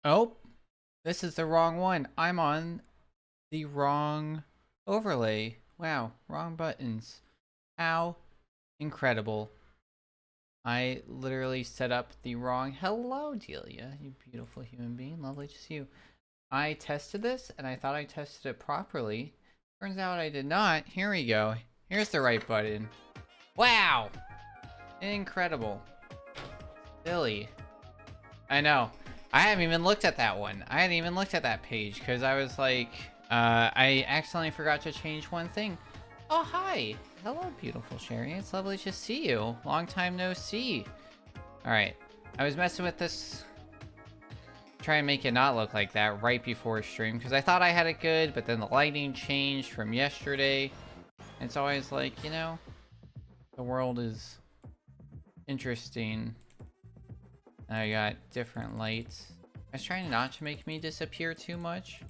Oh, this is the wrong one. I'm on the wrong overlay. Wow, wrong buttons. How incredible. I literally set up the wrong... Hello, Delia, you beautiful human being. Lovely to see you. I tested this, and I thought I tested it properly. Turns out I did not. Here we go. Here's the right button. Wow! Incredible. Silly. I know. I haven't even looked at that one. I hadn't even looked at that page, because I was like... I accidentally forgot to change one thing. Oh, hi! Hello, beautiful Sherry. It's lovely to see you. Long time no see. Alright. I was messing with this... Try and make it not look like that right before stream, because I thought I had it good, but then the lighting changed from yesterday. It's always like, you know, the world is interesting. I got different lights. I was trying not to make me disappear too much,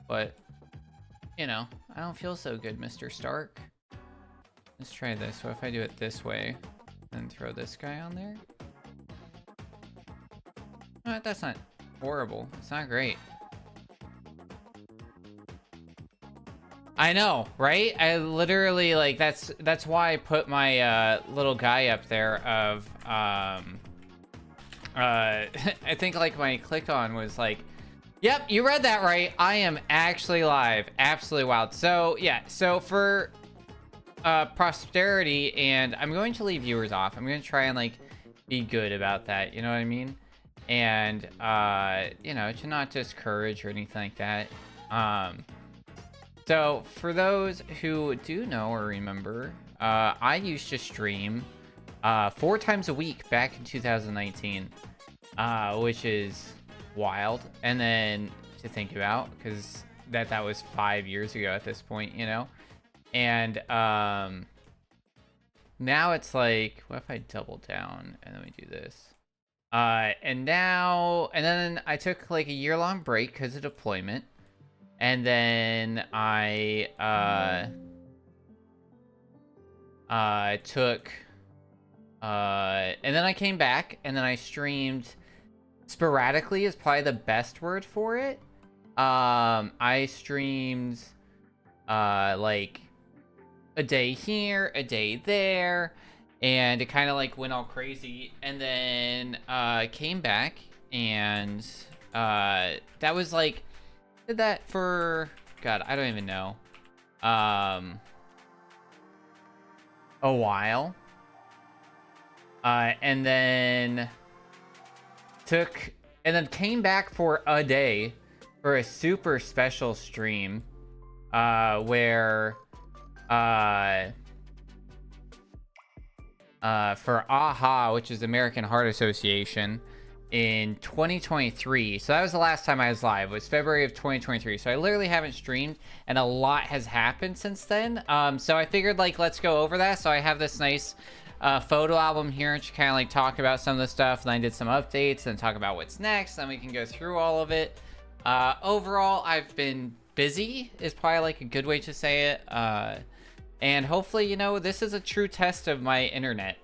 but, you know, I don't feel so good, Mr. Stark. Let's try this. What if I do it this way, and throw this guy on there? That's not horrible. It's not great. I know, right? I literally, like, that's why I put my little guy up there of I think like my click on was like, yep, you read that right. I am actually live. Absolutely wild. So yeah, so for posterity, and I'm going to leave viewers off. I'm going to try and like be good about that, you know what I mean? And you know, to not discourage or anything like that. So for those who do know or remember, I used to stream 4 times a week back in 2019, which is wild. And then to think about, because that was 5 years ago at this point, you know. And now it's like, what if I double down and then we do this? And then I took like a year-long break because of deployment. And then I and then I came back, and then I streamed sporadically is probably the best word for it. I streamed like a day here, a day there, and it kind of like went all crazy, and then came back, and that was like, did that for, God, I don't even know, a while, and then came back for a day for a super special stream, where for AHA, which is American Heart Association, in 2023. So that was the last time I was live. It was February of 2023. So I literally haven't streamed, and a lot has happened since then. So I figured, like, let's go over that. So I have this nice photo album here to kind of like talk about some of the stuff. And I did some updates and talk about what's next. Then we can go through all of it. Overall, I've been busy is probably like a good way to say it. And hopefully, you know, this is a true test of my internet.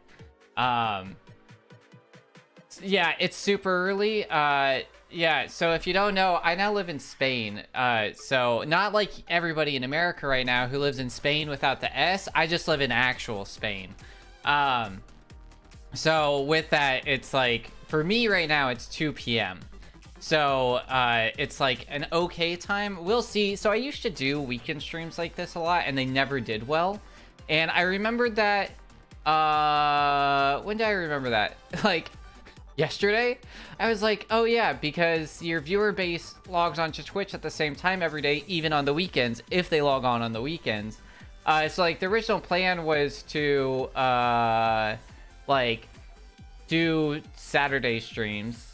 Yeah, it's super early. Yeah, so if you don't know, I now live in Spain. So not like everybody in America right now who lives in Spain without the S. I just live in actual Spain. So with that, it's like, for me right now, it's 2 p.m. So it's like an okay time. We'll see. So I used to do weekend streams like this a lot, and they never did well. And I remembered that, when did I remember that? Like, yesterday. I was like, oh yeah, because your viewer base logs onto Twitch at the same time every day, even on the weekends, if they log on the weekends. So like the original plan was to like do Saturday streams,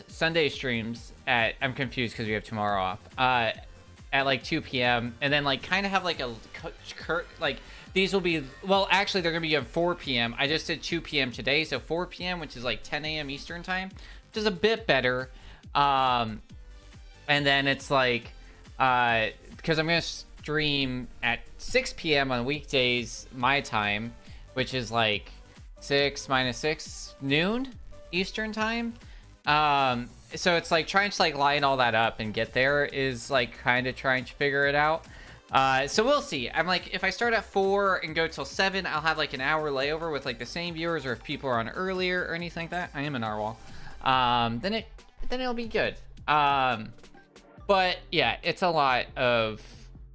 Sunday streams at, I'm confused because we have tomorrow off, at like 2 p.m. and then like kind of have like a like, these will be, well, actually they're gonna be at 4 p.m. I just did 2 p.m. today, so 4 p.m., which is like 10 a.m. Eastern time, which is a bit better. And then it's like, because I'm gonna stream at 6 p.m. on weekdays my time, which is like 6 minus 6 noon Eastern time. so it's like trying to like line all that up and get there is like kind of trying to figure it out. So we'll see. I'm like, if I start at 4 and go till 7, I'll have like an hour layover with like the same viewers, or if people are on earlier or anything like that. I am a narwhal. Then it'll be good. But yeah, it's a lot of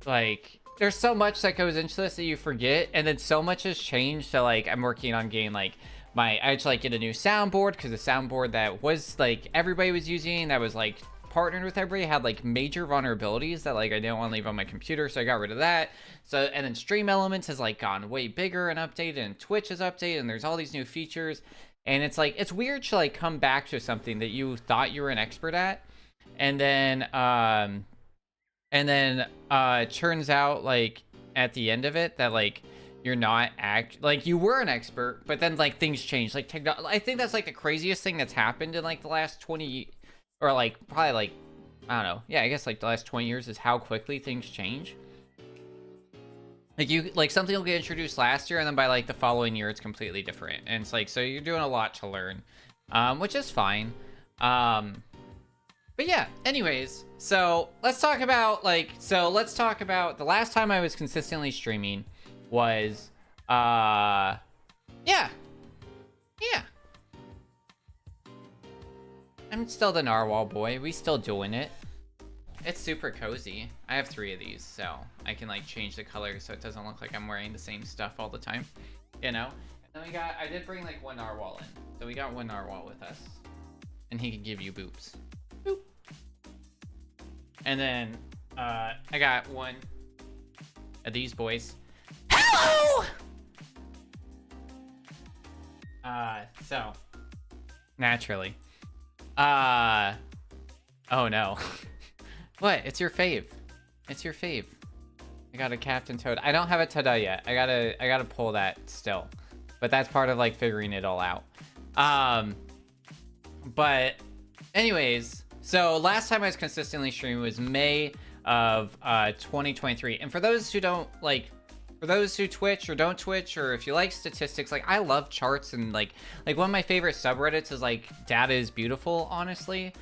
like, there's so much that goes into this that you forget, and then so much has changed. So like, I'm working on getting like I had to like get a new soundboard, because the soundboard that was like everybody was using, that was like partnered with everybody, had like major vulnerabilities that like I didn't want to leave on my computer, so I got rid of that. So, and then Stream Elements has like gotten way bigger and updated, and Twitch is updated, and there's all these new features, and it's like, it's weird to like come back to something that you thought you were an expert at, and then turns out like at the end of it that like you're not like you were an expert, but then like things change, like I think that's like the craziest thing that's happened in like the last 20, or like probably like, I don't know, yeah, I guess like the last 20 years, is how quickly things change. Like you, like something will get introduced last year, and then by like the following year it's completely different, and it's like, so you're doing a lot to learn, which is fine. But yeah, anyways, so let's talk about the last time I was consistently streaming was, yeah. I'm still the narwhal boy. We still doing it. It's super cozy. I have 3 of these, so I can like change the color so it doesn't look like I'm wearing the same stuff all the time, you know? And then I did bring like 1 narwhal in. So we got 1 narwhal with us, and he can give you boops. Boop. And then I got 1 of these boys. Hello! So naturally. Oh no. What? It's your fave. It's your fave. I got a Captain Toad. I don't have a Tada yet. I gotta pull that still. But that's part of like figuring it all out. But anyways, so last time I was consistently streaming was May of 2023. And for those who don't like, for those who Twitch or don't Twitch, or if you like statistics, like I love charts, and like one of my favorite subreddits is like Data is Beautiful, honestly.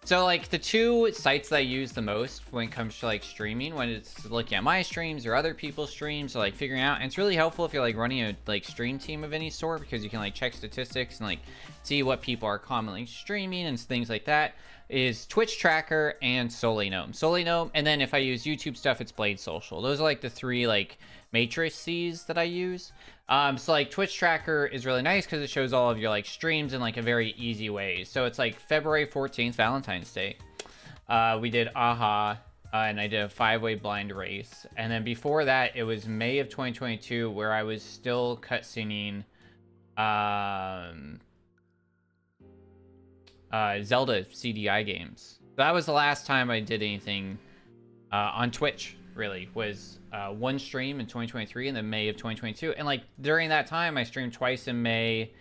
So like the 2 sites that I use the most when it comes to like streaming, when it's looking at my streams or other people's streams, or like figuring out, and it's really helpful if you're like running a like stream team of any sort, because you can like check statistics and like see what people are commonly streaming and things like that, is Twitch Tracker and Solinome. And then if I use YouTube stuff, it's Blade Social. Those are like the 3 like matrices that I use. So like Twitch Tracker is really nice because it shows all of your like streams in like a very easy way. So it's like February 14th, Valentine's Day. We did AHA, and I did a 5-way blind race. And then before that, it was May of 2022, where I was still cutscening Zelda CDI games. So that was the last time I did anything on Twitch, really, was 1 stream in 2023, and then May of 2022. And like during that time, I streamed twice in May,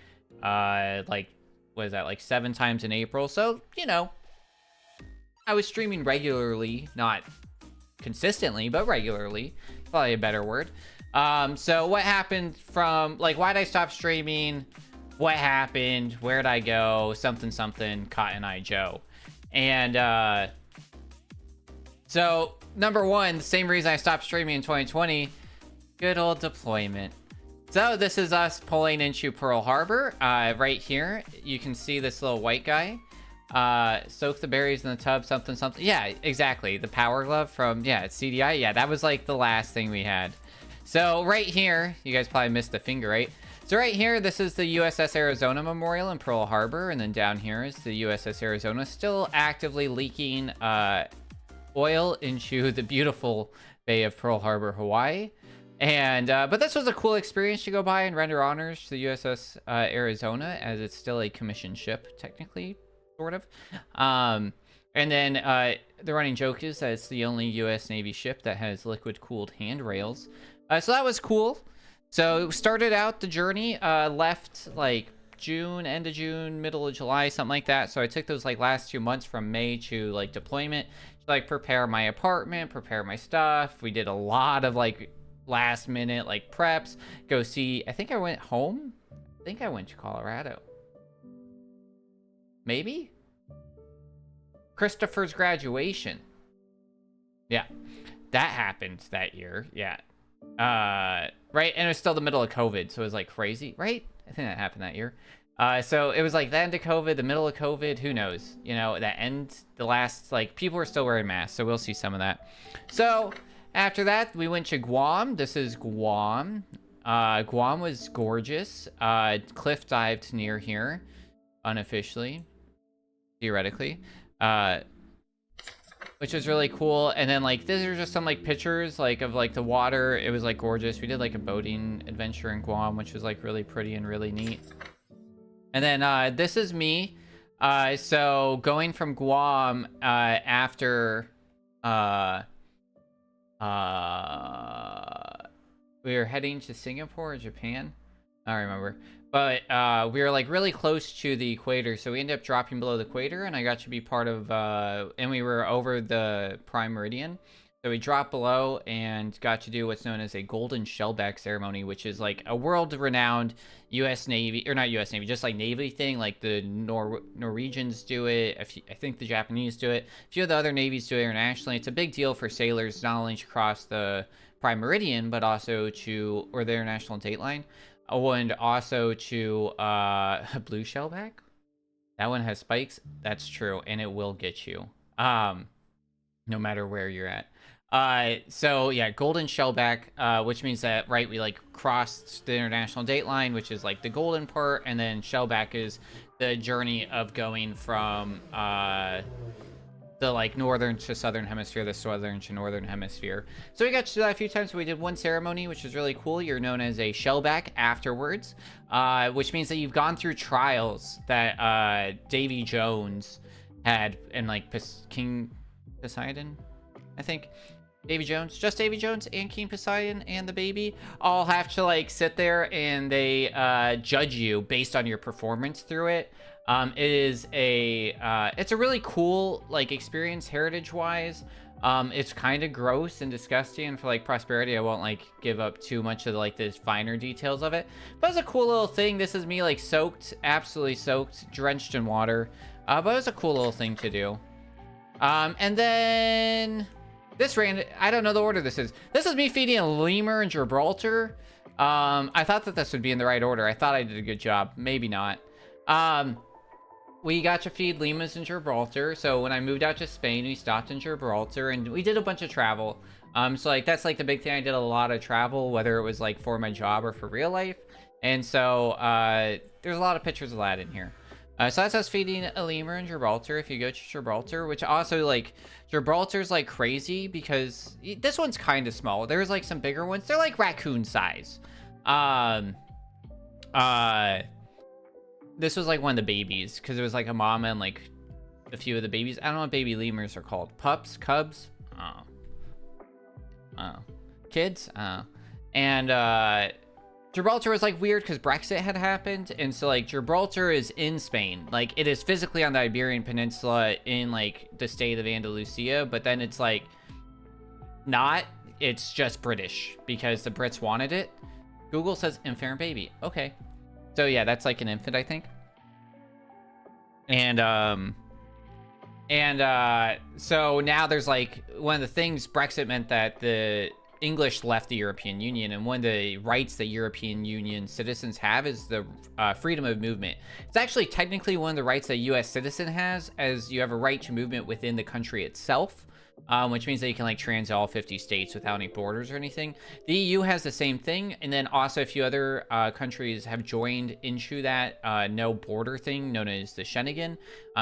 like what is that, like 7 times in April. So, you know, I was streaming regularly, not consistently, but regularly, probably a better word. So what happened from like, why did I stop streaming? What happened? Where'd I go? Something, Cotton Eye Joe. And so number 1, the same reason I stopped streaming in 2020, good old deployment. So this is us pulling into Pearl Harbor. Right here, you can see this little white guy. Soak the berries in the tub, something. Yeah, exactly. The power glove from, yeah, it's CDI. Yeah, that was like the last thing we had. So right here, you guys probably missed the finger, right? So right here, this is the USS Arizona Memorial in Pearl Harbor. And then down here is the USS Arizona, still actively leaking oil into the beautiful Bay of Pearl Harbor, Hawaii. And but this was a cool experience to go by and render honors to the USS Arizona, as it's still a commissioned ship, technically, sort of. And then the running joke is that it's the only US Navy ship that has liquid-cooled handrails. So that was cool. So it started out the journey, left like June, end of June, middle of July, something like that. So I took those like last 2 months from May to like deployment to like prepare my apartment, prepare my stuff. We did a lot of like last minute like preps, go see, I think I went home. I think I went to Colorado. Maybe? Christopher's graduation. Yeah, that happened that year. Yeah. Right, and it was still the middle of COVID, so it was like crazy, right? I think that happened that year. So it was like the end of COVID, the middle of COVID, who knows? You know, the last, like, people were still wearing masks, so we'll see some of that. So after that, we went to Guam. This is Guam. Guam was gorgeous. Cliff dived near here, unofficially, theoretically. Which was really cool. And then, like, these are just some, like, pictures, like, of, like, the water. It was, like, gorgeous. We did, like, a boating adventure in Guam, which was, like, really pretty and really neat. And then, this is me. So going from Guam, after, we were heading to Singapore or Japan. I don't remember. But we were like really close to the equator, so we ended up dropping below the equator, and I got to be part of, and we were over the prime meridian. So we dropped below and got to do what's known as a golden shellback ceremony, which is like a world-renowned U.S. Navy, or not U.S. Navy, just like Navy thing. Like the Norwegians do it. I think the Japanese do it. A few of the other navies do it internationally. It's a big deal for sailors, not only to cross the prime meridian, but also to, or the international date line. And also to a blue shellback. That one has spikes. That's true, and it will get you, no matter where you're at. So yeah, golden shellback, which means that, right, we like crossed the international date line, which is like the golden part, and then shellback is the journey of going from the like northern to southern hemisphere, the southern to northern hemisphere. So we got to do that a few times. We did one ceremony, which is really cool. You're known as a shellback afterwards, which means that you've gone through trials that Davy Jones had, and like King Poseidon, I think. Davy Jones, just Davy Jones and King Poseidon and the baby all have to like sit there and they judge you based on your performance through it. It is it's a really cool like experience heritage wise. It's kind of gross and disgusting, and for like prosperity I won't like give up too much of like the finer details of it, but it's a cool little thing. This is me like soaked, absolutely soaked, drenched in water, but it's a cool little thing to do. And then this I don't know the order this is. This is me feeding a lemur in Gibraltar. I thought that this would be in the right order. I thought I did a good job. Maybe not. We got to feed lemurs in Gibraltar. So when I moved out to Spain, we stopped in Gibraltar and we did a bunch of travel. So like that's like the big thing. I did a lot of travel, whether it was like for my job or for real life. And so there's a lot of pictures of that in here. So that's us feeding a lemur in Gibraltar. If you go to Gibraltar, which also like Gibraltar's like crazy because this one's kind of small. There's like some bigger ones. They're like raccoon size. This was like one of the babies because it was like a mama and like a few of the babies. I don't know what baby lemurs are called. Pups, cubs. Kids. And Gibraltar was like weird because Brexit had happened, and so like Gibraltar is in Spain. Like it is physically on the Iberian Peninsula in like the state of Andalusia, but then it's like not. It's just British because the Brits wanted it. Google says infant baby. Okay, so yeah, that's like an infant, I think. And so now there's like one of the things Brexit meant that the English left the European Union, and one of the rights that European Union citizens have is the freedom of movement. It's actually technically one of the rights that a U.S. citizen has, as you have a right to movement within the country itself, which means that you can like transit all 50 states without any borders or anything. The EU has the same thing, and then also a few other countries have joined into that no border thing known as the Schengen.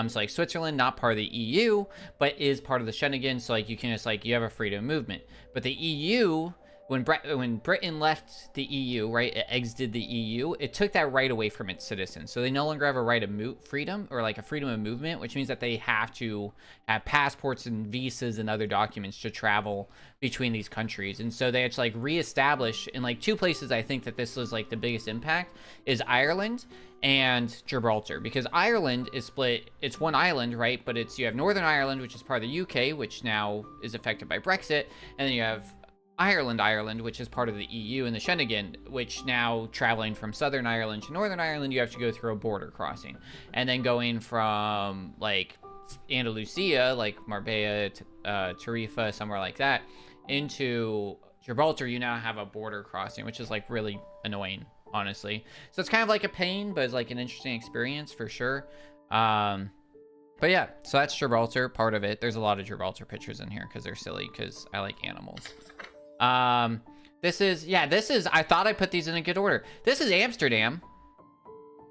So like Switzerland, not part of the EU, but is part of the Schengen, so like you can just like, you have a freedom of movement. But the EU, when Britain left the EU, right, it exited the EU, it took that right away from its citizens. So they no longer have a right of freedom, or like a freedom of movement, which means that they have to have passports and visas and other documents to travel between these countries. And so they had to like reestablish in like two places. I think that this was like the biggest impact is Ireland and Gibraltar, because Ireland is split. It's one island, right? But you have Northern Ireland, which is part of the UK, which now is affected by Brexit, and then you have Ireland, which is part of the EU and the Schengen, which now traveling from Southern Ireland to Northern Ireland, you have to go through a border crossing. And then going from like Andalusia, like Marbella, Tarifa, somewhere like that, into Gibraltar, you now have a border crossing, which is like really annoying, honestly. So it's kind of like a pain, but it's like an interesting experience for sure. But yeah, so that's Gibraltar, part of it. There's a lot of Gibraltar pictures in here because they're silly, because I like animals. This is, I thought I put these in a good order. This is Amsterdam.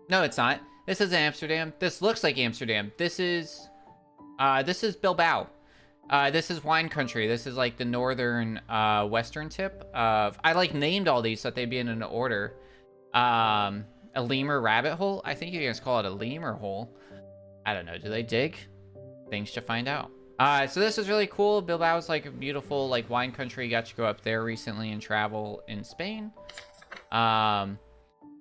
No, it's not. This is Amsterdam. This looks like Amsterdam. This is Bilbao. This is wine country. This is like the northern, western tip of, I like named all these so that they'd be in an order. A lemur rabbit hole. I think you guys call it a lemur hole. I don't know. Do they dig? Things to find out. So this is really cool. Bilbao is like a beautiful like wine country. Got to go up there recently and travel in Spain.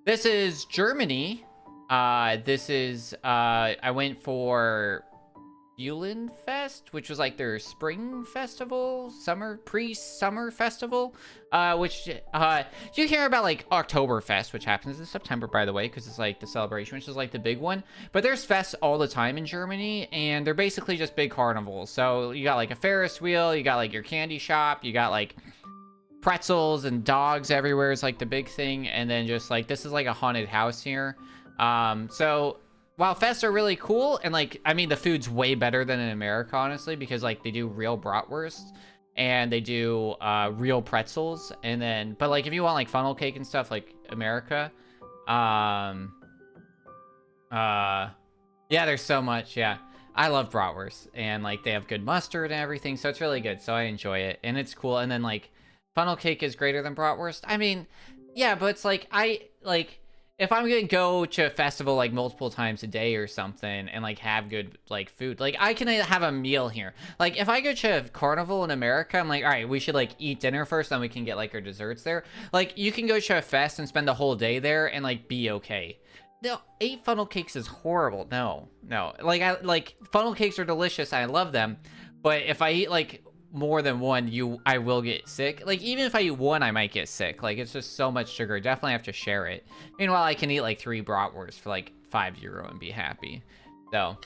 This is Germany. This is I went for Fest, which was like their spring festival, pre-summer festival, which you hear about like Oktoberfest, which happens in September, by the way, because it's like the celebration, which is like the big one. But there's fests all the time in Germany, and they're basically just big carnivals. So you got like a Ferris wheel, you got like your candy shop, you got like pretzels and dogs everywhere is like the big thing, and then just like this is like a haunted house here. So while fests are really cool, and like, I mean, the food's way better than in America, honestly, because like they do real bratwurst and they do real pretzels, and then, but like if you want like funnel cake and stuff like America, yeah, there's so much. Yeah, I love bratwurst, and like they have good mustard and everything, so it's really good. So I enjoy it, and it's cool. And then like funnel cake is greater than bratwurst. I mean, yeah, but it's like if I'm gonna go to a festival like multiple times a day or something and like have good like food, like I can have a meal here. Like if I go to a carnival in America, I'm like, all right, we should like eat dinner first, then we can get like our desserts there. Like you can go to a fest and spend the whole day there and like be okay. No, 8 funnel cakes is horrible. No. Like funnel cakes are delicious. I love them, but if I eat like more than one, I will get sick. Like even if I eat one, I might get sick. Like it's just so much sugar. Definitely have to share it. Meanwhile, I can eat like 3 bratwursts for like €5 and be happy. So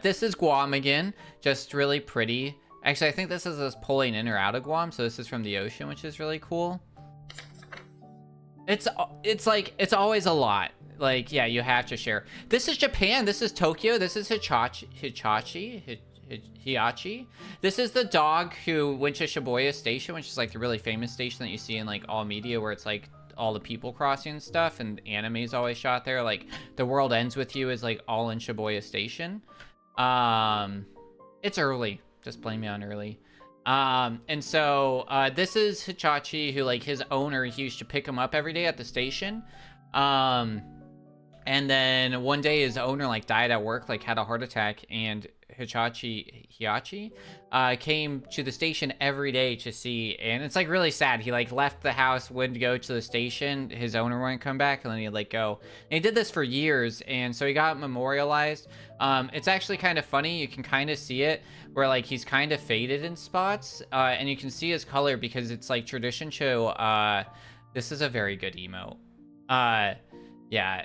this is Guam again, just really pretty. Actually, I think this is us pulling in or out of Guam, so this is from the ocean, which is really cool. It's like it's always a lot. Like yeah, you have to share. This is Japan. This is Tokyo. This is Hiachi. This is the dog who went to Shibuya Station, which is like the really famous station that you see in like all media, where it's like all the people crossing and stuff, and anime is always shot there. Like The World Ends With You is like all in Shibuya Station. It's early. Just blame me on early. And so this is Hichachi, who like his owner, he used to pick him up every day at the station. And then one day his owner like died at work, like had a heart attack, and Hiachi came to the station every day to see, and it's like really sad. He like left the house, wouldn't go to the station, his owner wouldn't come back, and then he'd like go, and he did this for years, and so he got memorialized. It's actually kind of funny. You can kind of see it where like he's kind of faded in spots, and you can see his color because it's like tradition show. This is a very good emote. Yeah,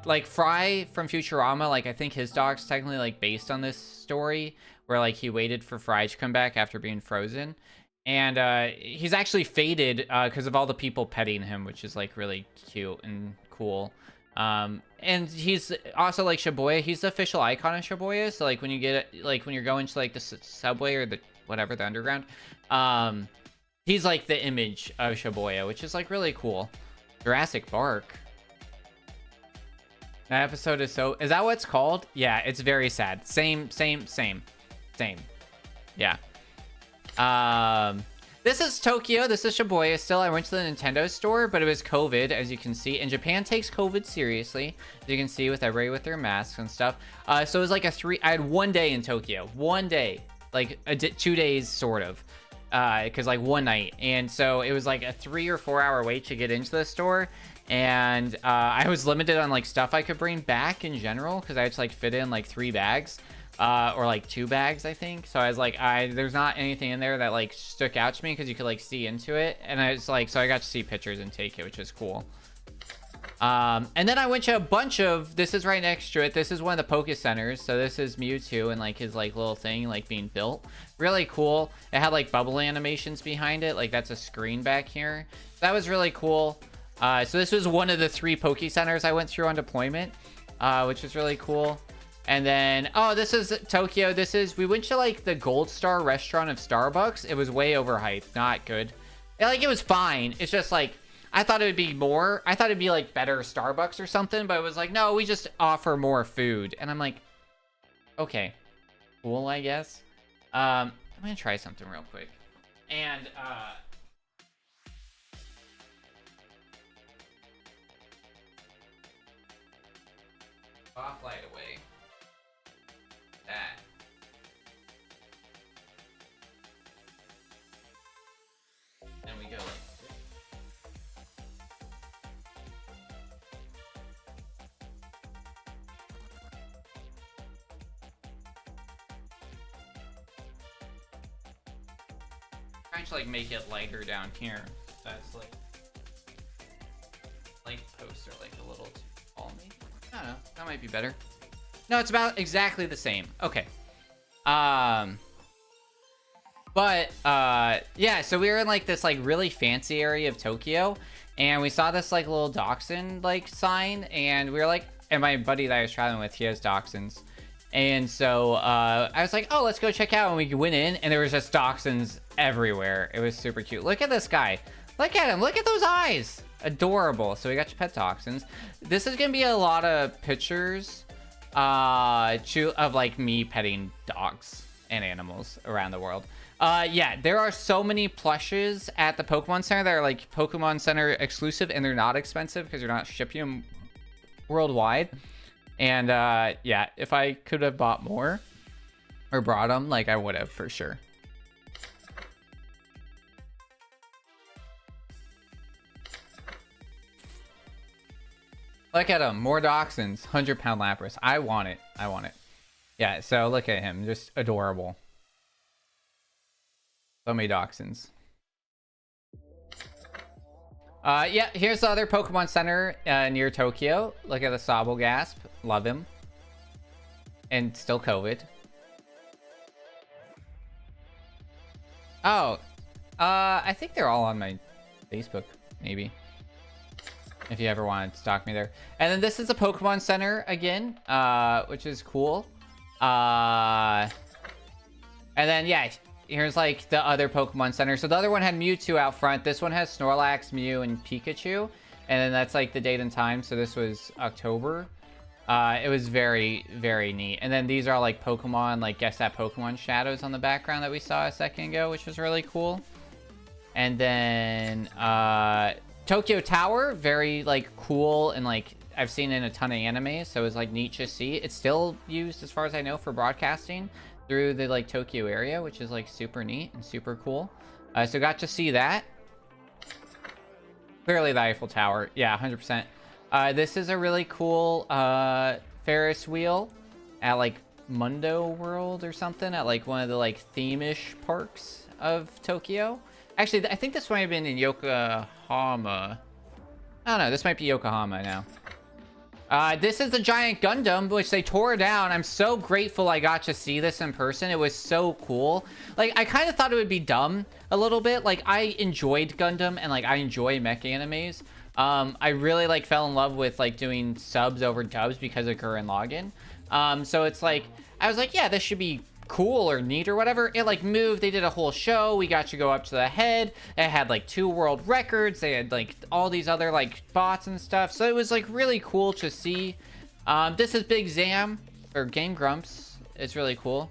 like Fry from Futurama, like I think his dog's technically like based on this story where like he waited for Fry to come back after being frozen, and he's actually faded because of all the people petting him, which is like really cute and cool. And he's also like Shibuya, he's the official icon of Shibuya, so like when you get like when you're going to like the subway or the whatever, the underground, he's like the image of Shibuya, which is like really cool. Jurassic Park. That episode is so... Is that what it's called? Yeah, it's very sad. Same. Yeah. This is Tokyo. This is Shibuya still. I went to the Nintendo store, but it was COVID, as you can see. And Japan takes COVID seriously, as you can see, with everybody with their masks and stuff. So it was like I had one day in Tokyo. One day. Like 2 days, sort of. Because like one night. And so it was like a 3 or 4 hour wait to get into the store. And I was limited on like stuff I could bring back in general, because I had to like fit in like 3 bags or like 2 bags, I think. So I was like, there's not anything in there that like stuck out to me, because you could like see into it. And I was like, so I got to see pictures and take it, which is cool. And then I went to a bunch of, this is right next to it. This is one of the Poke Centers. So this is Mewtwo and like his like little thing like being built. Really cool. It had like bubble animations behind it. Like that's a screen back here. That was really cool. So this was one of the 3 Poke Centers I went through on deployment, which was really cool. And then, oh, this is Tokyo. We went to like the Gold Star restaurant of Starbucks. It was way overhyped. Not good. It was fine. It's just like, I thought it would be more. I thought it'd be like better Starbucks or something, but it was like, no, we just offer more food. And I'm like, okay, cool, I guess. I'm gonna try something real quick. And off light away. That. And we go like trying to like make it lighter down here. That's like posts are like a little too tall maybe. I don't know. That might be better. No, it's about exactly the same. Okay. But yeah, so we were in like this like really fancy area of Tokyo, and we saw this like little dachshund like sign, and we were like, and my buddy that I was traveling with, he has dachshunds. And so I was like, oh, let's go check out. And we went in, and there was just dachshunds everywhere. It was super cute. Look at this guy. Look at him. Look at those eyes. Adorable. So we got to pet dachshunds. This is going to be a lot of pictures of like me petting dogs and animals around the world. Yeah, there are so many plushes at the Pokemon Center that are like Pokemon Center exclusive, and they're not expensive because you're not shipping them worldwide. And yeah, if I could have bought more or brought them, like I would have for sure. Look at him, more dachshunds, 100-pound Lapras. I want it. I want it. Yeah, so look at him, just adorable. So many dachshunds. Yeah, here's the other Pokemon Center near Tokyo. Look at the Sabogasp. Love him. And still COVID. Oh, I think they're all on my Facebook, maybe. If you ever want to stalk me there. And then this is a Pokemon Center again, which is cool. And then, yeah, here's like the other Pokemon Center. So the other one had Mewtwo out front. This one has Snorlax, Mew, and Pikachu. And then that's like the date and time. So this was October. It was very, very neat. And then these are like Pokemon, like guess that Pokemon shadows on the background that we saw a second ago, which was really cool. And then Tokyo Tower, very like cool, and like I've seen in a ton of anime, so it was like neat to see. It's still used, as far as I know, for broadcasting through the like Tokyo area, which is like super neat and super cool. So got to see that. Clearly the Eiffel Tower, yeah, 100%. This is a really cool Ferris wheel at like Mundo World or something, at like one of the like theme-ish parks of Tokyo. Actually, I think this might have been in Yokohama. I don't know, this might be Yokohama now. This is the giant Gundam, which they tore down. I'm so grateful I got to see this in person. It was so cool. Like, I kind of thought it would be dumb a little bit. Like, I enjoyed Gundam, and like I enjoy mech animes. I really like fell in love with like doing subs over dubs because of Gurren Lagann. So it's like, I was like, yeah, this should be cool or neat or whatever. It like moved. They did a whole show. We got to go up to the head. It had like 2 world records. They had like all these other like bots and stuff. So it was like really cool to see. This is Big Zam or Game Grumps. It's really cool.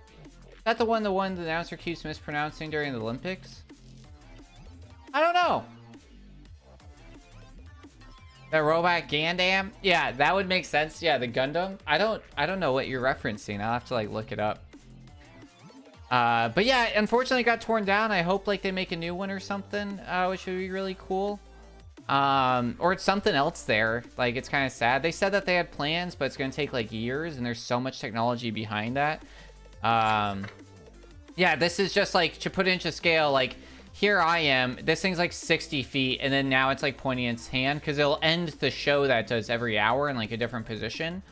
Is that the one the announcer keeps mispronouncing during the Olympics? I don't know. The robot Gundam? Yeah, that would make sense. Yeah, the Gundam. I don't know what you're referencing. I'll have to like look it up. But yeah, unfortunately it got torn down. I hope like they make a new one or something, which would be really cool. Or it's something else there. Like, it's kind of sad. They said that they had plans, but it's going to take like years, and there's so much technology behind that. Yeah, this is just like, to put it into scale, like here I am. This thing's like 60 feet, and then now it's like pointing its hand because it'll end the show that it does every hour in like a different position.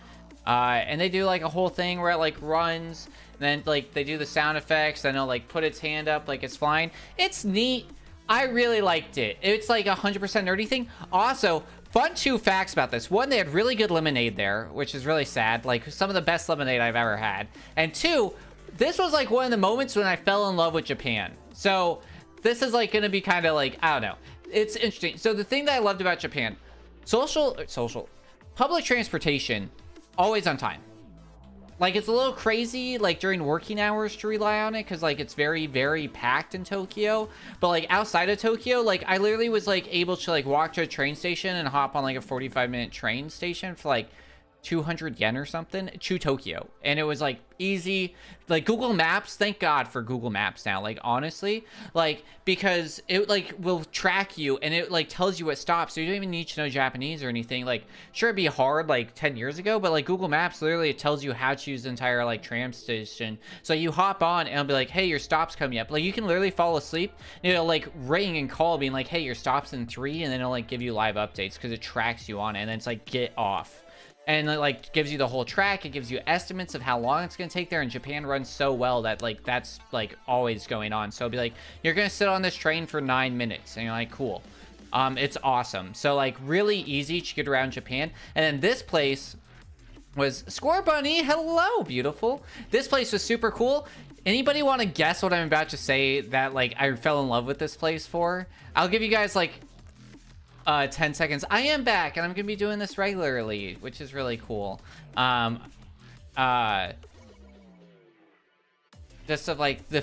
And they do like a whole thing where it like runs, and then like they do the sound effects, then it'll like put its hand up like it's flying. It's neat. I really liked it. It's like 100% nerdy thing. Also, fun 2 facts about this. 1, they had really good lemonade there, which is really sad. Like some of the best lemonade I've ever had. And 2, this was like one of the moments when I fell in love with Japan. So this is like going to be kind of like, I don't know. It's interesting. So the thing that I loved about Japan, public transportation, always on time. Like, it's a little crazy, like, during working hours to rely on it, because, like, it's very, very packed in Tokyo. But, like, outside of Tokyo, like, I literally was, like, able to, like, walk to a train station and hop on, like, a 45-minute train station for, like, 200 yen or something to Tokyo. And it was, like, easy. Like, Google Maps, thank God for Google Maps now, like, honestly. Like, because it, like, will track you, and it, like, tells you what stops, so you don't even need to know Japanese or anything. Like, sure, it'd be hard, like, 10 years ago, but, like, Google Maps, literally, it tells you how to use the entire, like, tram station. So you hop on, and it'll be like, hey, your stop's coming up. Like, you can literally fall asleep, and it'll, like, ring and call, being like, hey, your stop's in 3, and then it'll, like, give you live updates, because it tracks you on it, and then it's like, get off. And it, like, gives you the whole track. It gives you estimates of how long it's going to take there. And Japan runs so well that, like, that's, like, always going on. So it'll be like, you're going to sit on this train for 9 minutes. And you're like, cool. It's awesome. So, like, really easy to get around Japan. And then this place was... Score Bunny, hello, beautiful. This place was super cool. Anybody want to guess what I'm about to say that, like, I fell in love with this place for? I'll give you guys, like... 10 seconds. I am back, and I'm gonna be doing this regularly, which is really cool. Just of like the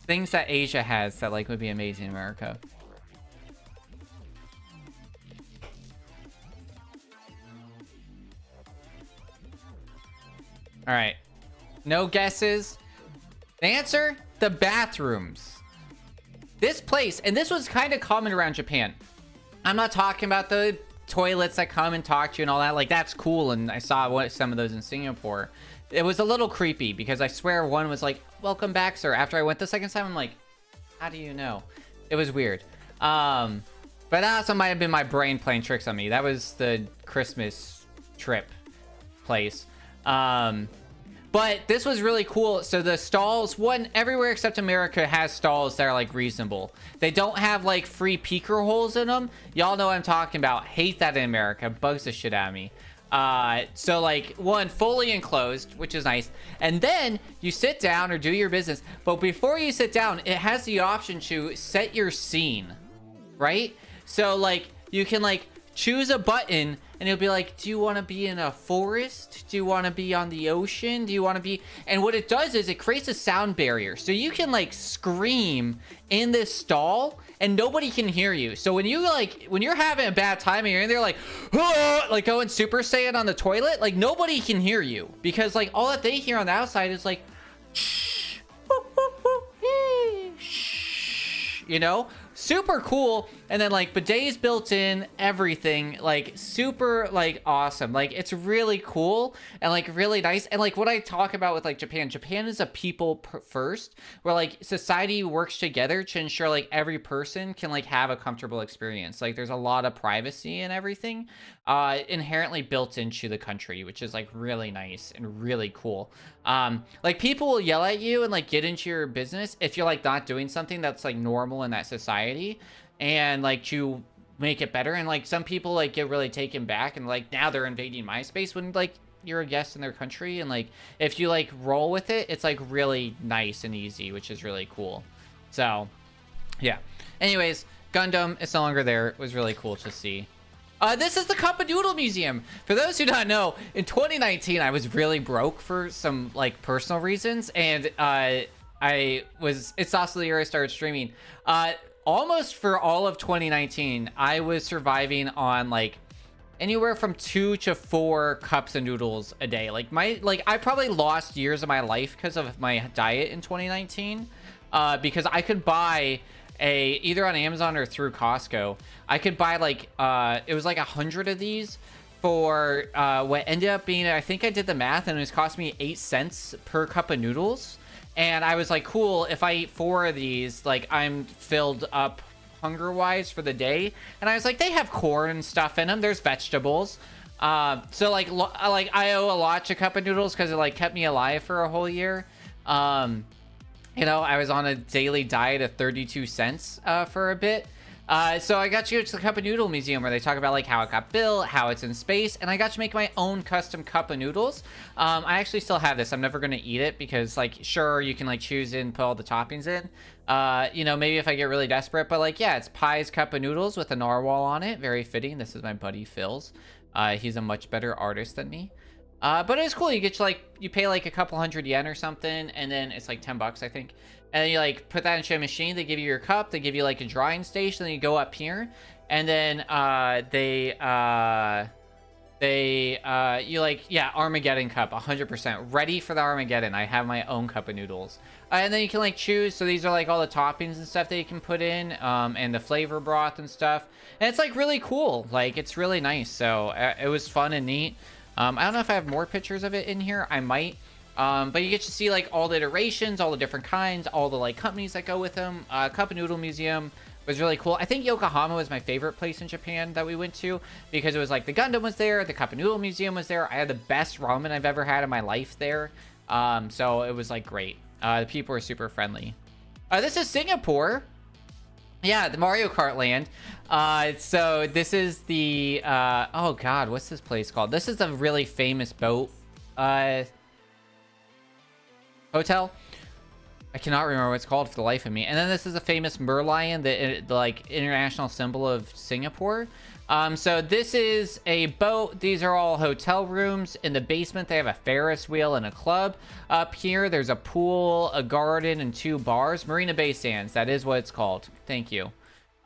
things that Asia has that like would be amazing in America. All right, no guesses. The answer: the bathrooms. This place, and this was kind of common around Japan. I'm not talking about the toilets that come and talk to you and all that. Like, that's cool, and I saw some of those in Singapore. It was a little creepy, because I swear one was like, welcome back, sir. After I went the second time, I'm like, how do you know? It was weird. But that also might have been my brain playing tricks on me. That was the Christmas trip place. But this was really cool. So the stalls, everywhere except America has stalls that are like reasonable. They don't have like free peeker holes in them. Y'all know what I'm talking about. Hate that in America. Bugs the shit out of me. So like fully enclosed, which is nice. And then you sit down or do your business. But before you sit down, it has the option to set your scene, right? So like you can like choose a button, and it'll be like, do you want to be in a forest? Do you want to be on the ocean? Do you want to be... And what it does is it creates a sound barrier. So you can like scream in this stall and nobody can hear you. So when you're having a bad time and you're in there like, ah! Like going Super Saiyan on the toilet, like nobody can hear you, because like all that they hear on the outside is like, shh, you know? Super cool. And then like bidets built in, everything, like super like awesome. Like it's really cool and like really nice. And like what I talk about with like Japan is a people first, where like society works together to ensure like every person can like have a comfortable experience. Like there's a lot of privacy and everything inherently built into the country, which is like really nice and really cool. Like people will yell at you and like get into your business if you're like not doing something that's like normal in that society, and like to make it better. And like some people like get really taken back and like now they're invading my space when like you're a guest in their country. And like if you like roll with it, it's like really nice and easy, which is really cool. So yeah, anyways, Gundam is no longer there. It was really cool to see. This is the Cup of Noodle Museum. For those who don't know, in 2019 I was really broke for some like personal reasons, and it's also the year I started streaming. Almost for all of 2019, I was surviving on like anywhere from 2 to 4 cups of noodles a day. Like I probably lost years of my life because of my diet in 2019, because I could buy either on Amazon or through Costco. I could buy like it was like 100 of these for what ended up being, I think I did the math, and it was cost me 8 cents per cup of noodles. And I was like, cool, if I eat 4 of these, like, I'm filled up hunger-wise for the day. And I was like, they have corn and stuff in them. There's vegetables. So, like, I owe a lot to Cup of Noodles because it, like, kept me alive for a whole year. You know, I was on a daily diet of 32 cents for a bit. So I got to go to the Cup of Noodle Museum where they talk about like how it got built, how it's in space, and I got to make my own custom cup of noodles. I actually still have this. I'm never going to eat it because, like, sure, you can like choose and put all the toppings in. You know, maybe if I get really desperate, but like, yeah, it's Pie's Cup of Noodles with a narwhal on it. Very fitting. This is my buddy Phil's. He's a much better artist than me. But it's cool. You get to like, you pay like a couple hundred yen or something, and then it's like 10 bucks, I think. And then you like put that into a machine. They give you your cup. They give you like a drying station. Then you go up here, and then you like, yeah, Armageddon cup, 100% ready for the Armageddon. I have my own cup of noodles, and then you can like choose. So these are like all the toppings and stuff that you can put in, and the flavor broth and stuff. And it's like really cool. Like it's really nice. So it was fun and neat. I don't know if I have more pictures of it in here. I might. But you get to see like all the iterations, all the different kinds, all the like companies that go with them. Cup of Noodle Museum was really cool. I think Yokohama was my favorite place in Japan that we went to because it was like the Gundam was there, the Cup of Noodle Museum was there. I had the best ramen I've ever had in my life there. So it was like great. The people were super friendly. This is Singapore. Yeah, the Mario Kart land. So this is the oh god, what's this place called? This is a really famous boat hotel. I cannot remember what it's called for the life of me. And then this is a famous merlion, the like international symbol of Singapore. So this is a boat. These are all hotel rooms. In the basement, they have a Ferris wheel and a club. Up here, there's a pool, a garden, and 2 bars. Marina Bay Sands, that is what it's called. Thank you.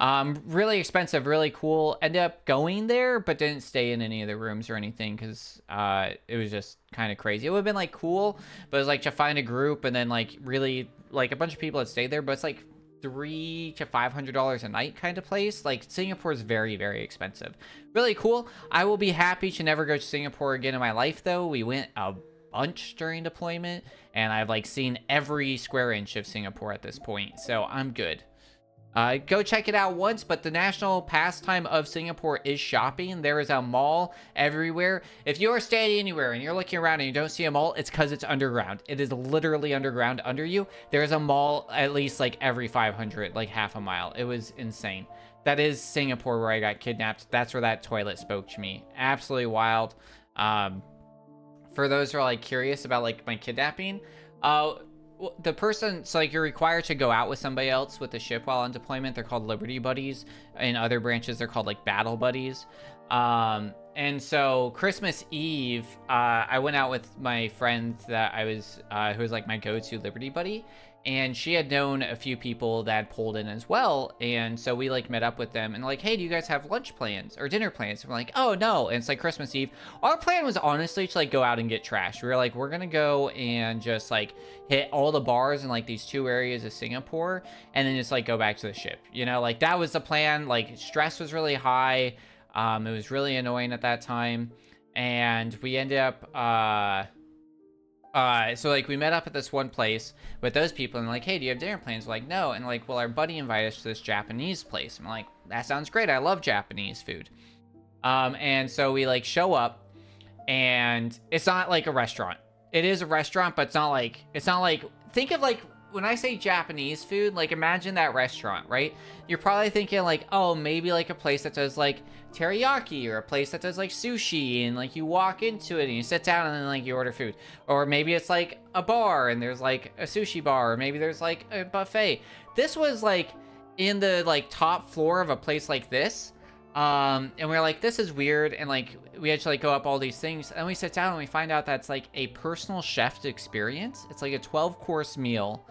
Really expensive, really cool. Ended up going there, but didn't stay in any of the rooms or anything because it was just kind of crazy. It would have been like cool, but it was like to find a group and then like really like a bunch of people had stayed there, but it's like $300 to $500 a night kind of place. Like Singapore is very, very expensive. Really cool. I will be happy to never go to Singapore again in my life though. We went a bunch during deployment and I've like seen every square inch of Singapore at this point, so I'm good. Go check it out once, but the national pastime of Singapore is shopping. There is a mall everywhere. If you are standing anywhere and you're looking around and you don't see a mall, it's because it's underground. It is literally underground under you. There is a mall at least like every 500, like half a mile. It was insane. That is Singapore where I got kidnapped. That's where that toilet spoke to me. Absolutely wild. For those who are like curious about like my kidnapping, the person, so like you're required to go out with somebody else with the ship while on deployment. They're called Liberty Buddies. In other branches, they're called like Battle Buddies. And so Christmas Eve, I went out with my friend that I was, who was like my go-to Liberty Buddy. And she had known a few people that had pulled in as well. And so we like met up with them and like, hey, do you guys have lunch plans or dinner plans? And we're like, oh no. And it's like Christmas Eve. Our plan was honestly to like go out and get trash. We were like, we're going to go and just like hit all the bars in like these 2 areas of Singapore and then just like go back to the ship. You know, like that was the plan. Like stress was really high. It was really annoying at that time. And we ended up, so like we met up at this one place with those people and like, hey, do you have dinner plans? We're like, no. And like, well, our buddy invited us to this Japanese place. I'm like, that sounds great. I love Japanese food. And so we like show up and it's not like a restaurant. It is a restaurant, but it's not like, think of like, when I say Japanese food, like imagine that restaurant, right? You're probably thinking like, oh, maybe like a place that does like teriyaki or a place that does like sushi and like you walk into it and you sit down and then like you order food. Or maybe it's like a bar and there's like a sushi bar, or maybe there's like a buffet. This was like in the like top floor of a place like this. And we're like, this is weird. And like, we had to like go up all these things and we sit down and we find out that's like a personal chef experience. It's like a 12-course meal.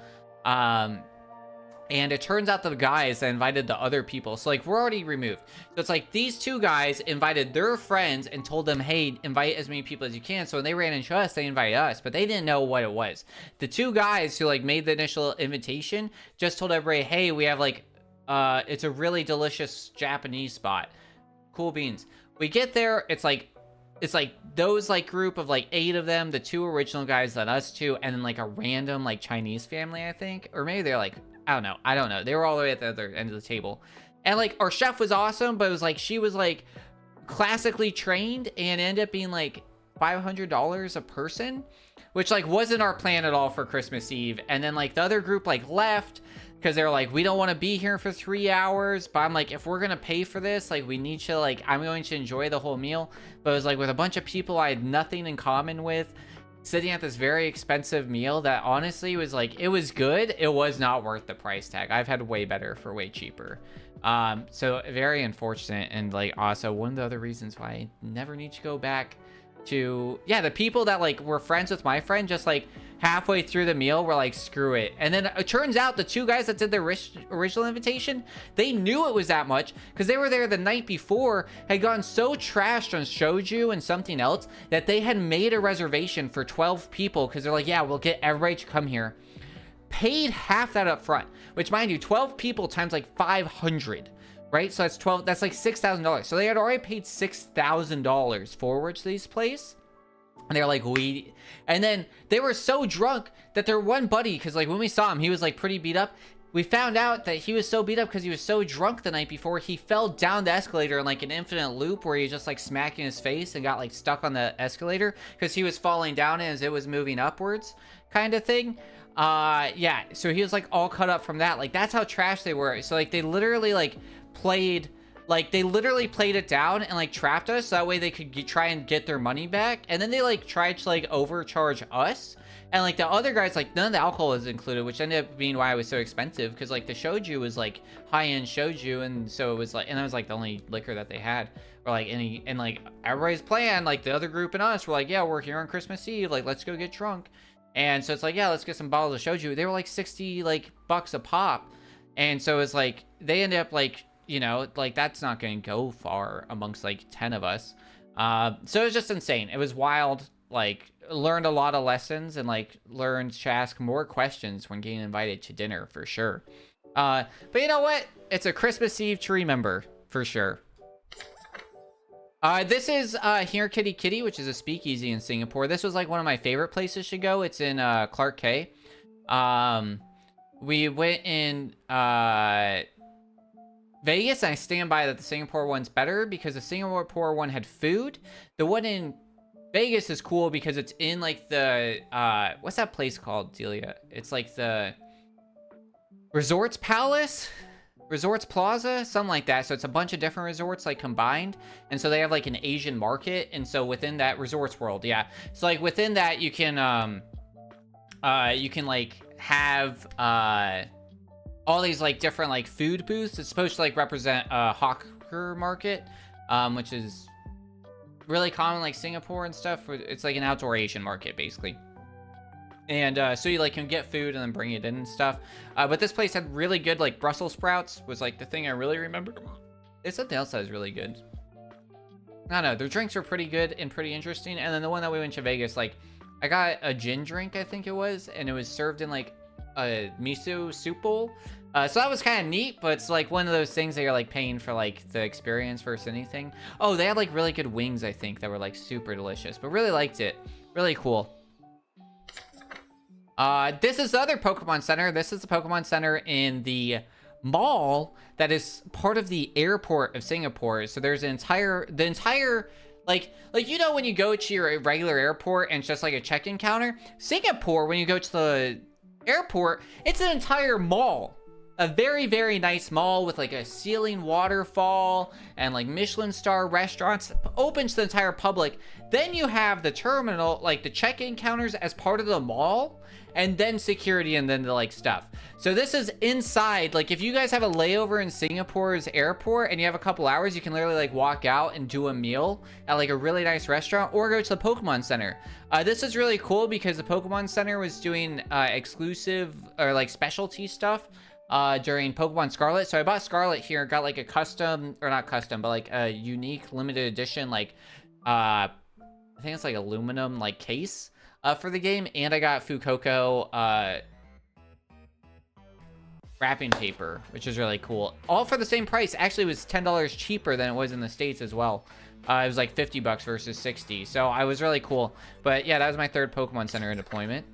And it turns out the guys that invited the other people, so like we're already removed. So it's like these 2 guys invited their friends and told them, hey, invite as many people as you can. So when they ran into us, they invited us, but they didn't know what it was. The 2 guys who like made the initial invitation just told everybody, hey, we have like, it's a really delicious Japanese spot. Cool beans. We get there, it's like it's like those like group of like 8 of them, the 2 original guys, then us 2, and then like a random like Chinese family, I think, or maybe they're like, I don't know. They were all the way at the other end of the table, and like our chef was awesome, but it was like she was like classically trained and ended up being like $500 a person, which like wasn't our plan at all for Christmas Eve. And then like the other group like left because they're like, we don't want to be here for 3 hours. But I'm like, if we're gonna pay for this, like we need to, like, I'm going to enjoy the whole meal. But it was like with a bunch of people I had nothing in common with, sitting at this very expensive meal that honestly was like, it was good, it was not worth the price tag. I've had way better for way cheaper. So very unfortunate. And like also one of the other reasons why I never need to go back to, yeah, the people that like were friends with my friend, just like halfway through the meal were like, screw it. And then it turns out the 2 guys that did the original invitation, they knew it was that much because they were there the night before, had gotten so trashed on shoju and something else that they had made a reservation for 12 people because they're like, yeah, we'll get everybody to come here. Paid half that up front, which mind you, 12 people times like 500, right? So that's 12, that's like $6,000. So they had already paid $6,000 forward to this place. And they're like, and then they were so drunk that their one buddy, because like when we saw him, he was like pretty beat up. We found out that he was so beat up because he was so drunk the night before, he fell down the escalator in like an infinite loop where he was just like smacking his face and got like stuck on the escalator because he was falling down as it was moving upwards, kind of thing. Yeah, so he was like all cut up from that. Like that's how trash they were. So like they literally like played it down and like trapped us so that way they could try and get their money back. And then they like tried to like overcharge us, and like the other guys, like none of the alcohol was included, which ended up being why it was so expensive, because like the shoju was like high-end shoju, and so it was like, and that was like the only liquor that they had, or like any, and like everybody's plan, like the other group and us were like, yeah, we're here on Christmas Eve, like let's go get drunk. And so it's like, yeah, let's get some bottles of shoju. They were like 60 like bucks a pop. And so it's like they ended up like, you know, like that's not going to go far amongst like 10 of us. So it was just insane. It was wild. Like learned a lot of lessons, and like learned to ask more questions when getting invited to dinner for sure. But you know what? It's a Christmas Eve to remember for sure. This is Here Kitty Kitty, which is a speakeasy in Singapore. This was like one of my favorite places to go. It's in Clark Quay. We went in Vegas, and I stand by that the Singapore one's better because the Singapore one had food. The one in Vegas is cool because it's in like the what's that place called, Delia? It's like the Resorts Palace, Resorts Plaza, something like that. So it's a bunch of different resorts like combined, and so they have like an Asian market, and so within that Resorts World, yeah, so like within that you can like have all these like different like food booths. It's supposed to like represent hawker market, which is really common like Singapore and stuff. It's like an outdoor Asian market basically. And so you like can get food and then bring it in and stuff. But this place had really good like Brussels sprouts was like the thing I really remember. There's something else that was really good. I don't know, their drinks were pretty good and pretty interesting. And then the one that we went to Vegas, like I got a gin drink, I think it was, and it was served in like a miso soup bowl. So that was kind of neat, but it's like one of those things that you're like paying for like the experience versus anything. Oh, they had like really good wings, I think, that were like super delicious, but really liked it. Really cool. This is the other Pokemon Center. This is the Pokemon Center in the mall that is part of the airport of Singapore. So there's the entire like you know when you go to your regular airport and it's just like a check-in counter, Singapore, when you go to the airport, it's an entire mall. A very, very nice mall with like a ceiling waterfall and like Michelin star restaurants open to the entire public. Then you have the terminal, like the check-in counters as part of the mall, and then security, and then the like stuff. So this is inside. Like if you guys have a layover in Singapore's airport and you have a couple hours, you can literally like walk out and do a meal at like a really nice restaurant, or go to the Pokemon Center. This is really cool because the Pokemon Center was doing exclusive or like specialty stuff during Pokemon Scarlet. So I bought Scarlet here, got like a custom, or not custom, but like a unique limited edition, like I think it's like aluminum like case for the game, and I got Fuecoco wrapping paper, which is really cool. All for the same price. Actually, it was $10 cheaper than it was in the States as well. It was like 50 bucks versus 60. So I was really cool. But yeah, that was my third Pokemon Center in deployment.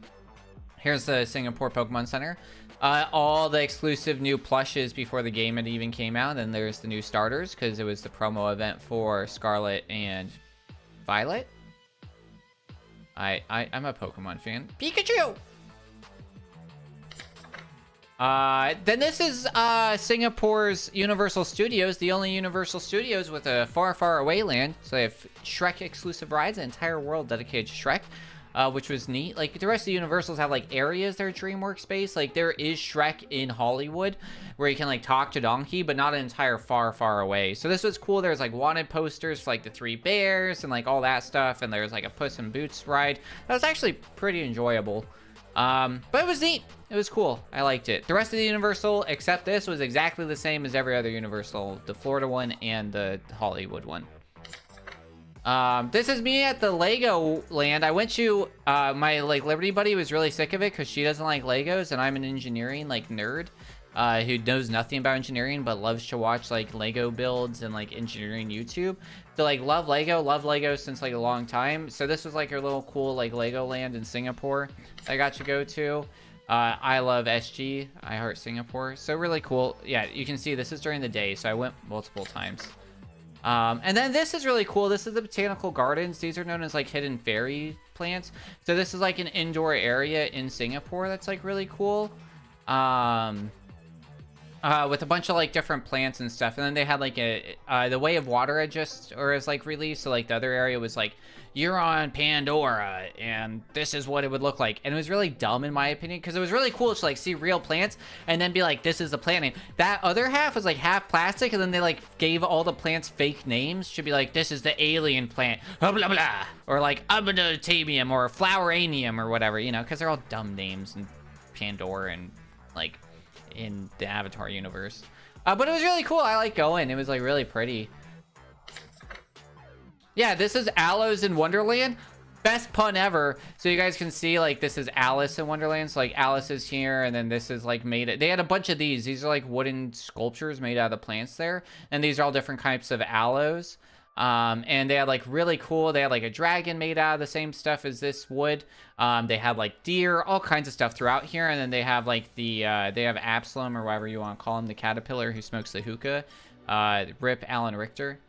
Here's the Singapore Pokemon Center. All the exclusive new plushes before the game had even came out. And there's the new starters because it was the promo event for Scarlet and Violet. I'm a Pokemon fan. Pikachu! Then this is Singapore's Universal Studios, the only Universal Studios with a far, far away land. So they have Shrek exclusive rides, an entire world dedicated to Shrek. Which was neat. Like, the rest of the Universals have, like, areas their DreamWorks space. Like, there is Shrek in Hollywood, where you can, like, talk to Donkey, but not an entire far, far away. So this was cool. There's, like, wanted posters for, like, the 3 bears and, like, all that stuff. And there's, like, a Puss in Boots ride. That was actually pretty enjoyable. But it was neat. It was cool. I liked it. The rest of the Universal, except this, was exactly the same as every other Universal. The Florida one and the Hollywood one. This is me at the Lego land. I went to, my, like, Liberty buddy was really sick of it because she doesn't like Legos, and I'm an engineering, like, nerd, who knows nothing about engineering, but loves to watch, like, Lego builds and, like, engineering YouTube. So, like, love Lego since, like, a long time. So this was, like, her little cool, like, Lego land in Singapore I got to go to. I love SG. I heart Singapore. So really cool. Yeah, you can see this is during the day, so I went multiple times. And then this is really cool. This is the botanical gardens. These are known as like hidden fairy plants. So this is like an indoor area in Singapore that's like really cool. With a bunch of like different plants and stuff. And then they had like the Way of Water had just or is like released. So like the other area was like, you're on Pandora and this is what it would look like. And it was really dumb in my opinion, because it was really cool to like see real plants and then be like, this is the plant name. That other half was like half plastic, and then they like gave all the plants fake names. Should be like, this is the alien plant, blah blah blah, or like Abinotamium or Floweranium or whatever, you know, because they're all dumb names in Pandora and like in the Avatar universe. But it was really cool. I like going. It was like really pretty. Yeah, this is Aloes in Wonderland. Best pun ever. So you guys can see, like, this is Alice in Wonderland. So, like, Alice is here, and then this is, like, made... They had a bunch of these. These are, like, wooden sculptures made out of the plants there. And these are all different types of aloes. And they had, like, really cool... They had, like, a dragon made out of the same stuff as this wood. They had, like, deer, all kinds of stuff throughout here. And then they have, like, the... they have Absalom, or whatever you want to call him, the caterpillar who smokes the hookah. Rip Alan Richter.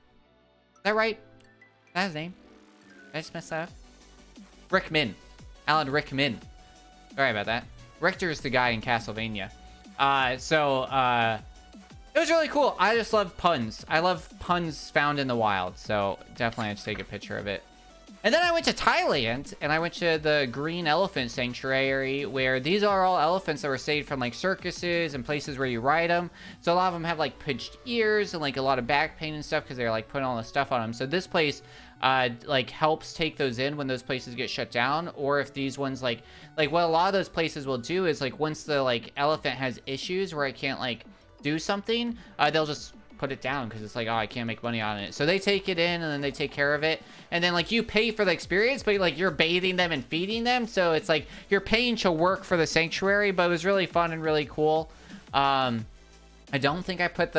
Is that right? That's his name. Did I just mess that up? Rickman. Alan Rickman. Sorry about that. Richter's the guy in Castlevania. It was really cool. I just love puns. I love puns found in the wild. So definitely had to take a picture of it. And then I went to Thailand, and I went to the Green Elephant Sanctuary, where these are all elephants that were saved from, like, circuses and places where you ride them. So a lot of them have, like, pinched ears and, like, a lot of back pain and stuff because they're, like, putting all this stuff on them. So this place, like, helps take those in when those places get shut down. Or if these ones, like, what a lot of those places will do is, like, once the, like, elephant has issues where it can't, like, do something, they'll just... put it down because it's like, oh, I can't make money on it. So they take it in and then they take care of it. And then like you pay for the experience, but like you're bathing them and feeding them. So it's like you're paying to work for the sanctuary, but it was really fun and really cool. I don't think I put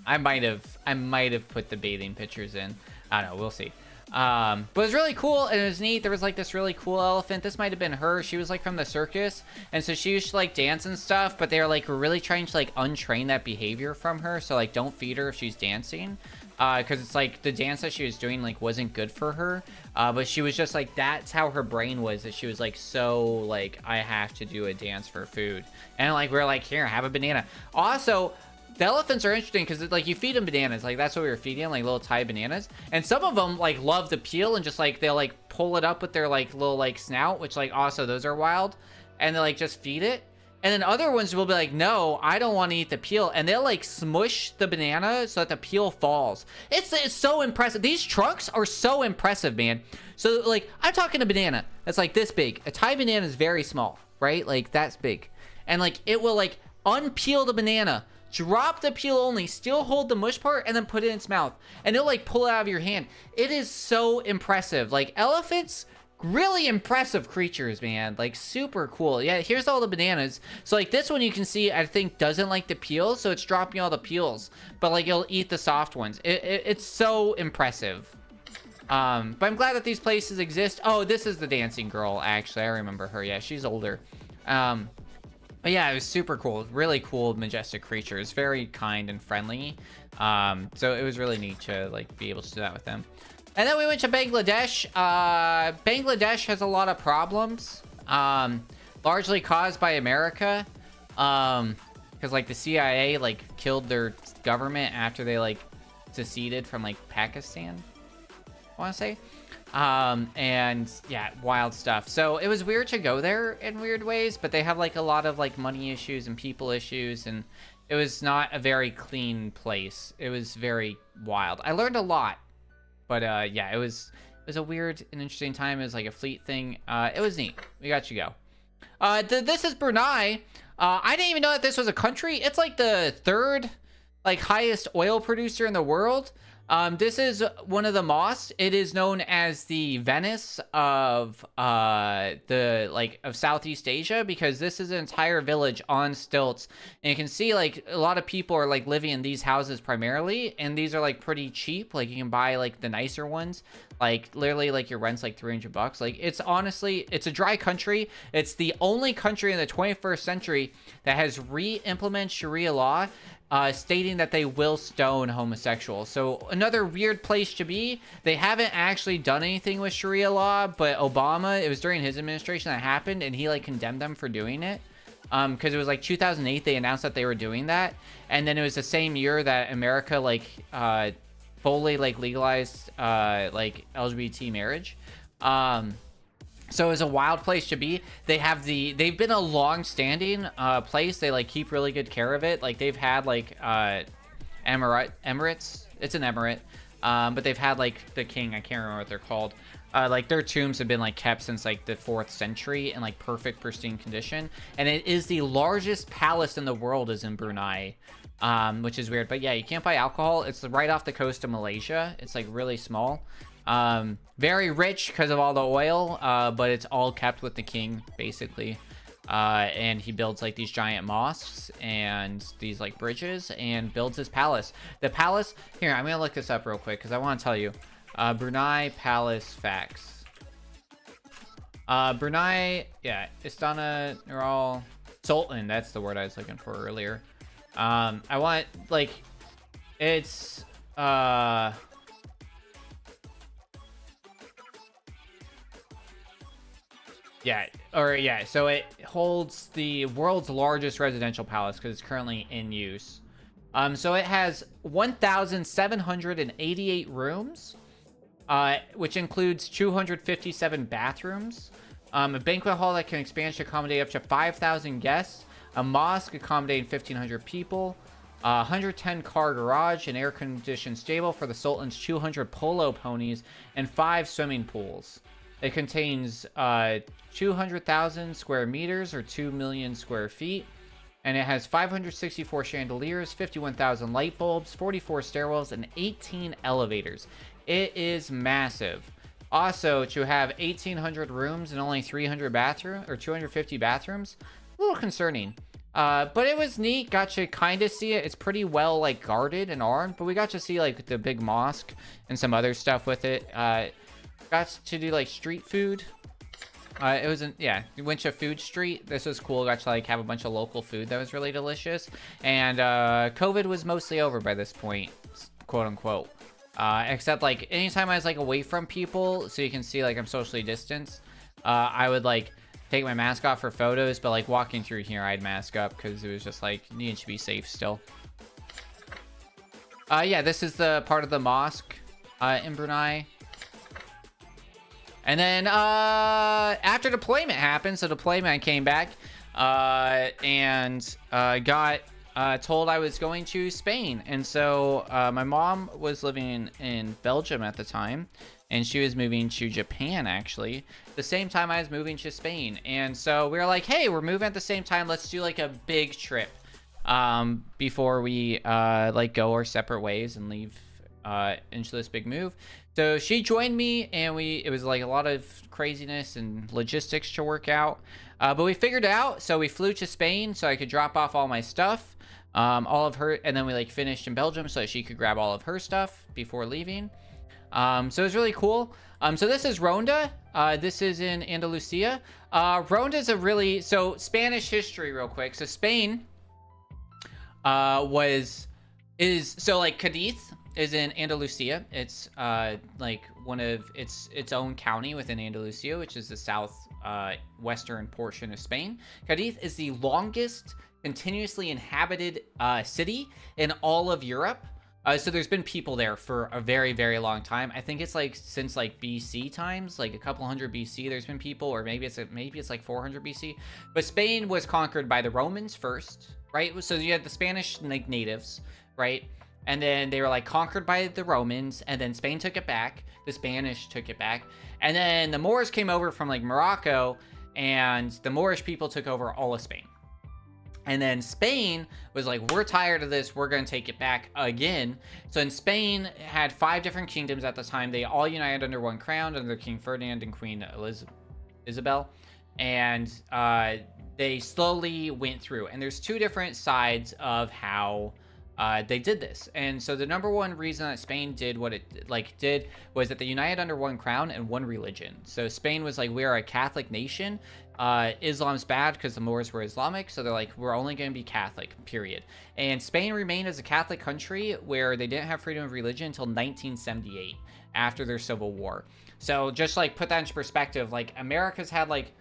I might have put the bathing pictures in. I don't know. We'll see. But it was really cool and it was neat. There was like this really cool elephant. This might have been her. She was like from the circus, and so she used to like dance and stuff, but they were like really trying to like untrain that behavior from her. So like don't feed her if she's dancing, because it's like the dance that she was doing like wasn't good for her. But she was just like, that's how her brain was, that she was like, so like, I have to do a dance for food. And like we're like, here, have a banana. Also, the elephants are interesting because like you feed them bananas, like that's what we were feeding them, like little Thai bananas, and some of them like love the peel and just like they'll like pull it up with their like little like snout, which like also those are wild, and they like just feed it. And then other ones will be like, no, I don't want to eat the peel, and they'll like smush the banana so that the peel falls. It's so impressive. These trunks are so impressive, man. So like I'm talking a banana that's like this big. A Thai banana is very small, right? Like that's big, and like it will like unpeel the banana, drop the peel only, still hold the mush part, and then put it in its mouth. And it'll like pull it out of your hand. It is so impressive. Like elephants, really impressive creatures, man. Like super cool. Yeah, here's all the bananas. So like this one you can see, I think doesn't like the peels, so it's dropping all the peels. But like it'll eat the soft ones. It's so impressive. But I'm glad that these places exist. Oh, this is the dancing girl, actually. I remember her. Yeah, she's older. But yeah, it was super cool. Really cool, majestic creatures. Very kind and friendly. So it was really neat to like be able to do that with them. And then we went to Bangladesh. Bangladesh has a lot of problems, largely caused by America. Because like the CIA like killed their government after they like seceded from like Pakistan, I want to say. And yeah, wild stuff. So it was weird to go there in weird ways, but they have like a lot of like money issues and people issues, and it was not a very clean place. It was very wild. I learned a lot, but yeah, it was a weird and interesting time. It was like a fleet thing. It was neat. We got to go. This is Brunei. I didn't even know that this was a country. It's like the third like highest oil producer in the world. This is one of the mosques. It is known as the Venice of of Southeast Asia, because this is an entire village on stilts, and you can see like a lot of people are like living in these houses primarily, and these are like pretty cheap. Like you can buy like the nicer ones, like literally like your rent's like $300. Like it's honestly, it's a dry country. It's the only country in the 21st century that has re-implemented Sharia law, stating that they will stone homosexuals. So another weird place to be. They haven't actually done anything with Sharia law, but Obama, it was during his administration that happened, and he like condemned them for doing it. Because it was like 2008 they announced that they were doing that, and then it was the same year that America like fully like legalized like LGBT marriage. So it's a wild place to be. They've been a long-standing place. They like keep really good care of it. Like they've had like Emirates. It's an emirate, but they've had like the king. I can't remember what they're called. Like their tombs have been like kept since like the 4th century in like perfect pristine condition. And it is the largest palace in the world is in Brunei, which is weird. But yeah, you can't buy alcohol. It's right off the coast of Malaysia. It's like really small. Very rich because of all the oil, but it's all kept with the king basically. And he builds like these giant mosques and these like bridges and builds his palace. The palace here, I'm gonna look this up real quick because I want to tell you Brunei palace facts. Brunei, yeah, Istana Nurul Sultan, that's the word I was looking for earlier. I want like it's so it holds the world's largest residential palace because it's currently in use. So it has 1,788 rooms, which includes 257 bathrooms, a banquet hall that can expand to accommodate up to 5,000 guests, a mosque accommodating 1,500 people, a 110 car garage, an air-conditioned stable for the Sultan's 200 polo ponies, and 5 swimming pools. It contains 200,000 square meters or 2 million square feet. And it has 564 chandeliers, 51,000 light bulbs, 44 stairwells, and 18 elevators. It is massive. Also, to have 1,800 rooms and only 300 bathrooms or 250 bathrooms, a little concerning. But it was neat. Got to kind of see it. It's pretty well like guarded and armed, but we got to see like the big mosque and some other stuff with it. Got to do like street food. It was we went to Food Street. This was cool. Got to like have a bunch of local food that was really delicious. And COVID was mostly over by this point, quote unquote. Except like anytime I was like away from people, so you can see like I'm socially distanced, I would like take my mask off for photos, but like walking through here I'd mask up because it was just like needed to be safe still. Yeah, this is the part of the mosque in Brunei. And then after deployment happened, so deployment, I came back and got told I was going to Spain. And so my mom was living in Belgium at the time, and she was moving to Japan actually the same time I was moving to Spain. And so we were like, hey, we're moving at the same time, let's do like a big trip before we like go our separate ways and leave into this big move. So she joined me, and it was like a lot of craziness and logistics to work out, but we figured it out. So we flew to Spain so I could drop off all my stuff, all of her, and then we like finished in Belgium so she could grab all of her stuff before leaving. So it's really cool. So this is Ronda. This is in Andalusia. Ronda is a really, so Spanish history real quick. So Spain so like Cadiz is in Andalusia. It's like one of its own county within Andalusia, which is the south western portion of Spain. Cadiz is the longest continuously inhabited city in all of Europe. So there's been people there for a very, very long time. I think it's like since like BC times, like a couple hundred BC, there's been people, or maybe it's like 400 BC. But Spain was conquered by the Romans first, right? So you had the Spanish like natives, right? And then they were like conquered by the Romans, and then Spain took it back. The Spanish took it back, and then the Moors came over from like Morocco, and the Moorish people took over all of Spain. And then Spain was like, we're tired of this. We're going to take it back again. So in Spain had 5 different kingdoms at the time. They all united under one crown under King Ferdinand and Queen Isabel. And they slowly went through. And there's 2 different sides of how they did this. And so the number one reason that Spain did what it did was that they united under one crown and one religion. So Spain was like, we are a Catholic nation. Islam's bad because the Moors were Islamic, so they're like, we're only going to be Catholic, period. And Spain remained as a Catholic country where they didn't have freedom of religion until 1978, after their civil war. So just like put that into perspective, like America's had like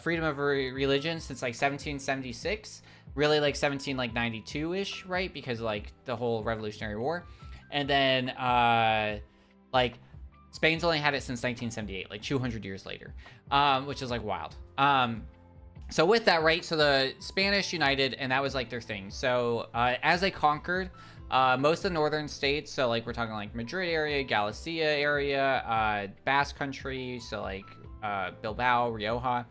freedom of religion since like 1776, really like 1792-ish, right? Because of, like the whole Revolutionary War. And then like Spain's only had it since 1978, like 200 years later, which is like wild. So with that, right, so the Spanish united, and that was like their thing. So as they conquered most of the northern states, so like we're talking like Madrid area, Galicia area, Basque country, so like Bilbao, Rioja,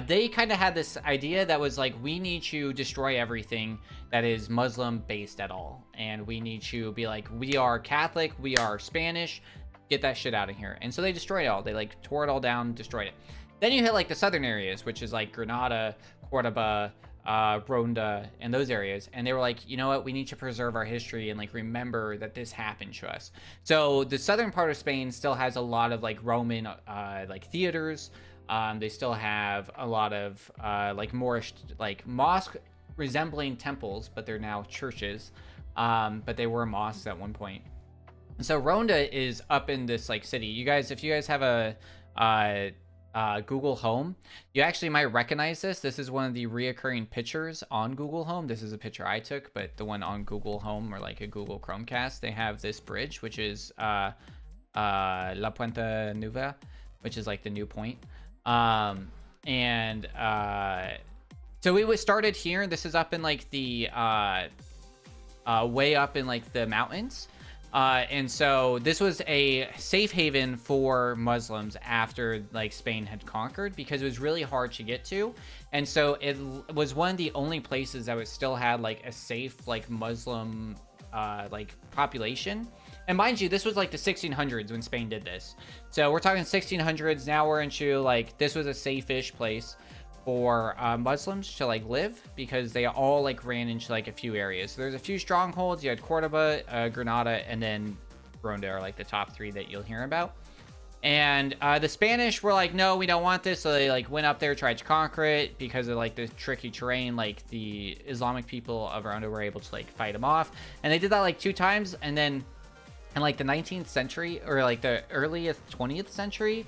they kind of had this idea that was like, we need to destroy everything that is Muslim based at all. And we need to be like, we are Catholic, we are Spanish, get that shit out of here. And so they destroyed it all. They like tore it all down, destroyed it. Then you hit like the southern areas, which is like Granada, Cordoba, Ronda, and those areas. And they were like, you know what, we need to preserve our history and like remember that this happened to us. So the southern part of Spain still has a lot of like Roman like theaters. They still have a lot of like Moorish like mosque resembling temples, but they're now churches. But they were mosques at one point. So Ronda is up in this like city. You guys, if you guys have a Google Home, you actually might recognize this. This is one of the reoccurring pictures on Google Home. This is a picture I took, but the one on Google Home or like a Google Chromecast, they have this bridge, which is La Puente Nueva, which is like the new point. So we started here. This is up in like the way up in like the mountains. And so this was a safe haven for Muslims after like Spain had conquered, because it was really hard to get to. And so it was one of the only places that would still had like a safe like Muslim like population. And mind you, this was like the 1600s when Spain did this. So we're talking 1600s. Now we're into like, this was a safe-ish place for Muslims to like live, because they all like ran into like a few areas. So there's a few strongholds. You had Cordoba, Granada, and then Ronda are like the top 3 that you'll hear about. And the Spanish were like, no, we don't want this. So they like went up there, tried to conquer it because of like the tricky terrain. Like the Islamic people of Ronda were able to like fight them off. And they did that like 2 times. And then in like the 19th century or like the earliest 20th century,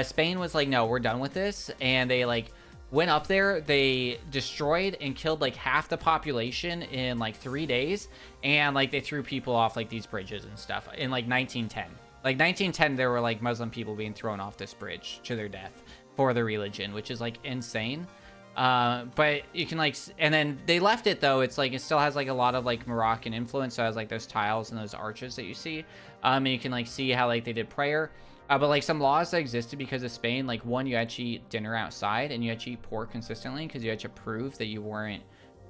Spain was like, no, we're done with this. And they like went up there, they destroyed and killed like half the population in like 3 days. And like they threw people off like these bridges and stuff in like 1910. Like 1910, there were like Muslim people being thrown off this bridge to their death for their religion, which is like insane. But you can like, and then they left it though. It's like, it still has like a lot of like Moroccan influence. So it has like those tiles and those arches that you see. And you can like see how like they did prayer. But like some laws that existed because of Spain, like one, you had to eat dinner outside and you had to eat pork consistently because you had to prove that you weren't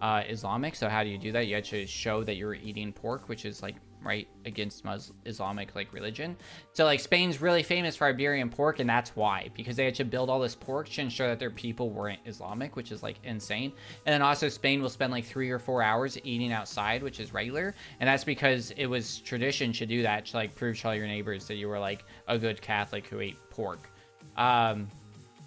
Islamic. So how do you do that? You had to show that you were eating pork, which is like right, against Islamic like religion. So like Spain's really famous for Iberian pork, and that's why, because they had to build all this pork to ensure that their people weren't Islamic, which is like insane. And then also Spain will spend like 3 or 4 hours eating outside, which is regular, and that's because it was tradition to do that, to like prove to all your neighbors that you were like a good Catholic who ate pork.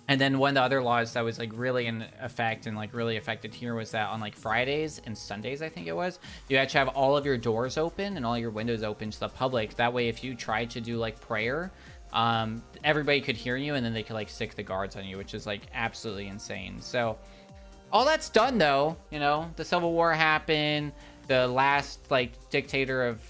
And then one of the other laws that was like really in effect and like really affected here was that on like Fridays and Sundays, I think it was, you had to have all of your doors open and all your windows open to the public. That way, if you tried to do like prayer, everybody could hear you, and then they could like stick the guards on you, which is like absolutely insane. So all that's done though, you know, the Civil War happened. The last like dictator of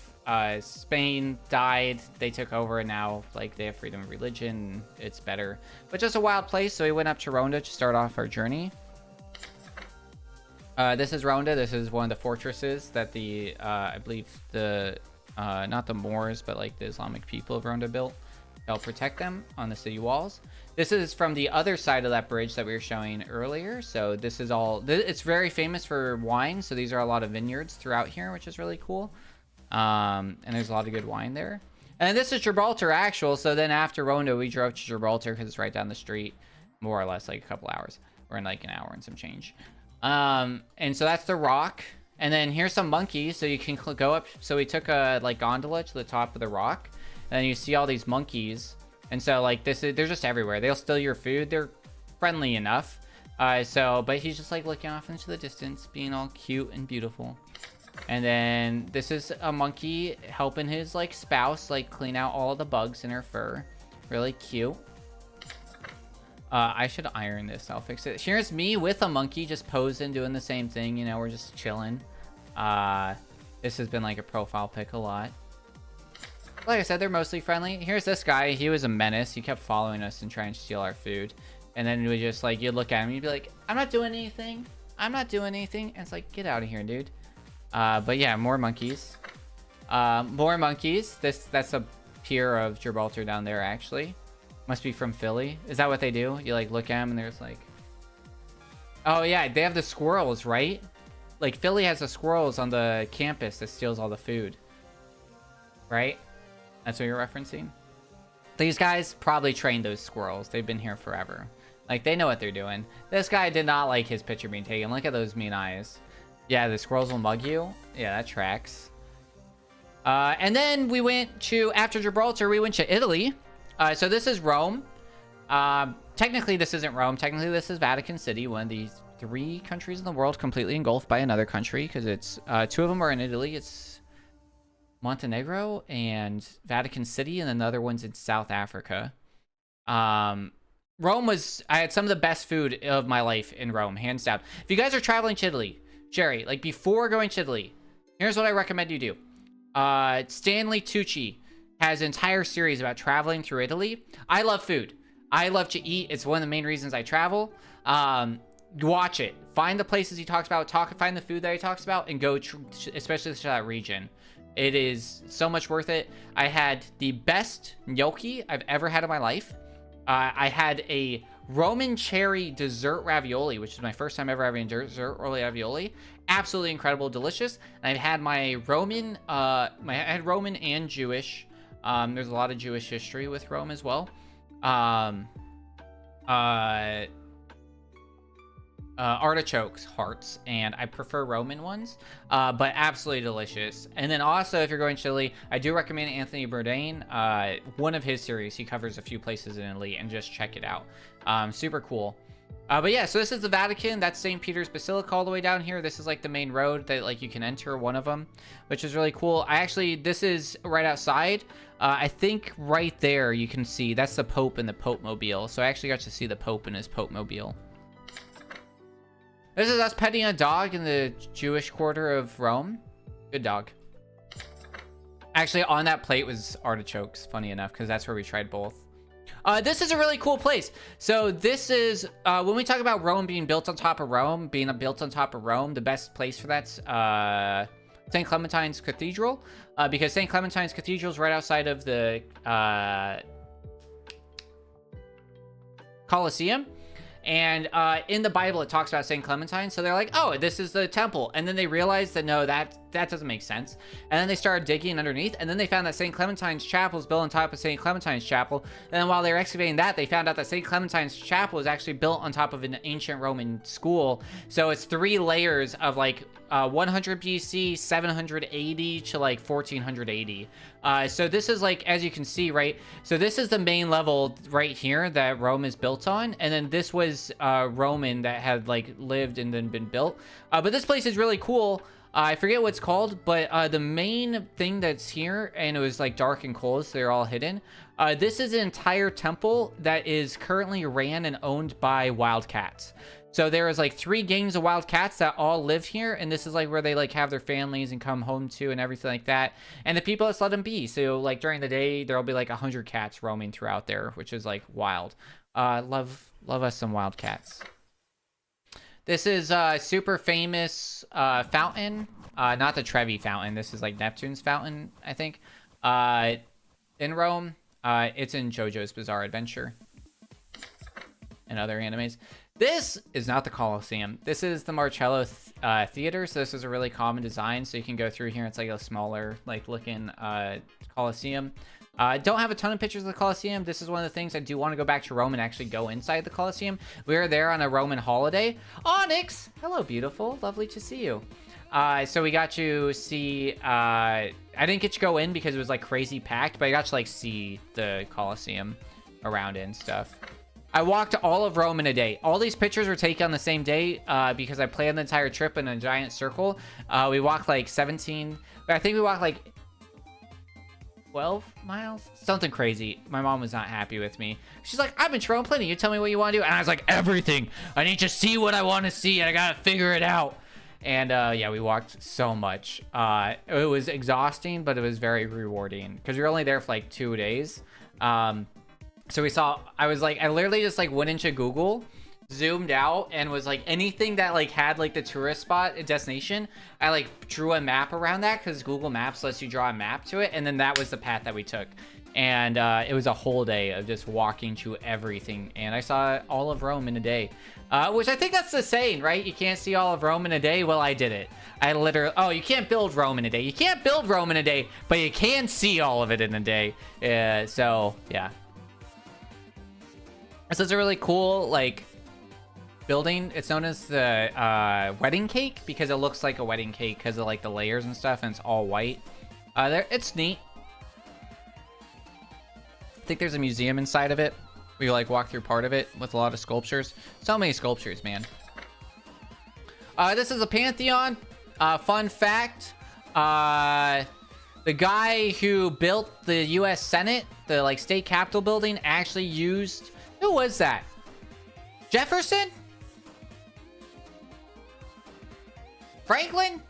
Spain died. They took over, and now like they have freedom of religion. It's better, but just a wild place. So we went up to Ronda to start off our journey. This is Ronda. This is one of the fortresses that the I believe the not the Moors, but like the Islamic people of Ronda built to help protect them on the city walls. This is from the other side of that bridge that we were showing earlier. So this is all, it's very famous for wine. So these are a lot of vineyards throughout here, which is really cool. And there's a lot of good wine there. And this is Gibraltar actual. So then after Ronda, we drove to Gibraltar because it's right down the street, more or less like a couple hours. We're in like an hour and some change. And so that's the rock. And then here's some monkeys. So you can go up. So we took a like gondola to the top of the rock, and you see all these monkeys. And so like they're just everywhere. They'll steal your food. They're friendly enough. But he's just like looking off into the distance, being all cute and beautiful. And then this is a monkey helping his like spouse like clean out all of the bugs in her fur. Really cute. I should iron this. I'll fix it. Here's me with a monkey just posing, doing the same thing. You know, we're just chilling. This has been like a profile pic a lot. Like I said, they're mostly friendly. Here's this guy. He was a menace. He kept following us and trying to steal our food. And then we just like, you'd look at him, you'd be like, I'm not doing anything. I'm not doing anything. And it's like, get out of here, dude. But yeah, more monkeys. More monkeys. That's a pier of Gibraltar down there, actually. Must be from Philly. Is that what they do? You like look at them and there's like, oh yeah, they have the squirrels, right? Like Philly has the squirrels on the campus that steals all the food, right? That's what you're referencing. These guys probably trained those squirrels. They've been here forever. Like they know what they're doing. This guy did not like his picture being taken. Look at those mean eyes. Yeah, the squirrels will mug you. Yeah, that tracks. And then we went to, after Gibraltar, we went to Italy. So this is Rome. Technically, this isn't Rome. Technically, this is Vatican City, one of the 3 countries in the world completely engulfed by another country, because it's 2 of them are in Italy. It's Montenegro and Vatican City, and then the other one's in South Africa. Rome was, I had some of the best food of my life in Rome, hands down. If you guys are traveling to Italy, Jerry, like before going to Italy, here's what I recommend you do. Stanley Tucci has an entire series about traveling through Italy. I love food. I love to eat. It's one of the main reasons I travel. Watch it. Find the places he talks about. Find the food that he talks about, and go, especially to that region. It is so much worth it. I had the best gnocchi I've ever had in my life. I had a Roman cherry dessert ravioli, which is my first time ever having dessert ravioli. Absolutely incredible, delicious. And I've had my Roman, I had Roman and Jewish. There's a lot of Jewish history with Rome as well. Artichokes, hearts, and I prefer Roman ones, but absolutely delicious. And then also, if you're going to Italy, I do recommend Anthony Bourdain. One of his series, he covers a few places in Italy, and just check it out. Super cool. But yeah, so this is the Vatican. That's St. Peter's Basilica all the way down here. This is like the main road that like you can enter, one of them, which is really cool. This is right outside. I think right there you can see, that's the Pope and the Pope Mobile. So I actually got to see the Pope and his Pope Mobile. This is us petting a dog in the Jewish quarter of Rome. Good dog. Actually, on that plate was artichokes, funny enough, because that's where we tried both. This is a really cool place. So this is, when we talk about Rome being built on top of Rome, the best place for that's St. Clementine's Cathedral, because St. Clementine's Cathedral is right outside of the Colosseum. And in the Bible, it talks about St. Clementine. So they're like, oh, this is the temple. And then they realized that, no, that doesn't make sense. And then they started digging underneath. And then they found that St. Clementine's chapel is built on top of St. Clementine's chapel. And then while they were excavating that, they found out that St. Clementine's chapel was actually built on top of an ancient Roman school. So it's 3 layers of like 100 BC, 780 to like 1480. So this is like, as you can see, right? So this is the main level right here that Rome is built on. And then this was Roman that had like lived and then been built. But this place is really cool. I forget what it's called, but the main thing that's here, and it was like dark and cold, so they're all hidden. This is an entire temple that is currently ran and owned by wildcats. So there is like 3 gangs of wild cats that all live here, and this is like where they like have their families and come home to and everything like that. And the people just let them be. So like during the day, there'll be like 100 cats roaming throughout there, which is like wild. Love us some wild cats. This is a super famous fountain. Not the Trevi fountain. This is like Neptune's fountain, I think. In Rome. It's in JoJo's Bizarre Adventure and other animes. This is not the Colosseum. This is the Marcello Theater. So this is a really common design. So you can go through here. It's like a smaller, like looking Colosseum. Don't have a ton of pictures of the Colosseum. This is one of the things I do want to go back to Rome and actually go inside the Colosseum. We were there on a Roman holiday. Onyx! Hello, beautiful. Lovely to see you. So we got to see, I didn't get to go in because it was like crazy packed, but I got to like see the Colosseum around it and stuff. I walked all of Rome in a day. All these pictures were taken on the same day because I planned the entire trip in a giant circle. We walked like 17, I think we walked like 12 miles, something crazy. My mom was not happy with me. She's like, I've been to Rome plenty. You tell me what you want to do. And I was like, everything. I need to see what I want to see, and I gotta figure it out. And yeah, we walked so much. It was exhausting, but it was very rewarding because we were only there for like 2 days. So we saw, I literally just like went into Google, zoomed out, and was like anything that like had like the tourist spot destination, I like drew a map around that because Google Maps lets you draw a map to it. And then that was the path that we took. And it was a whole day of just walking to everything. And I saw all of Rome in a day, which I think that's the saying, right? You can't see all of Rome in a day. Well, I did it. I literally, oh, you can't build Rome in a day. You can't build Rome in a day, but you can see all of it in a day. So yeah. This is a really cool, like, building. It's known as the wedding cake because it looks like a wedding cake because of like the layers and stuff, and it's all white. It's neat. I think there's a museum inside of it where you like walk through part of it with a lot of sculptures. So many sculptures, man. This is a Pantheon. Fun fact, the guy who built the US Senate, the like state capitol building, actually used, who was that? Jefferson? Franklin?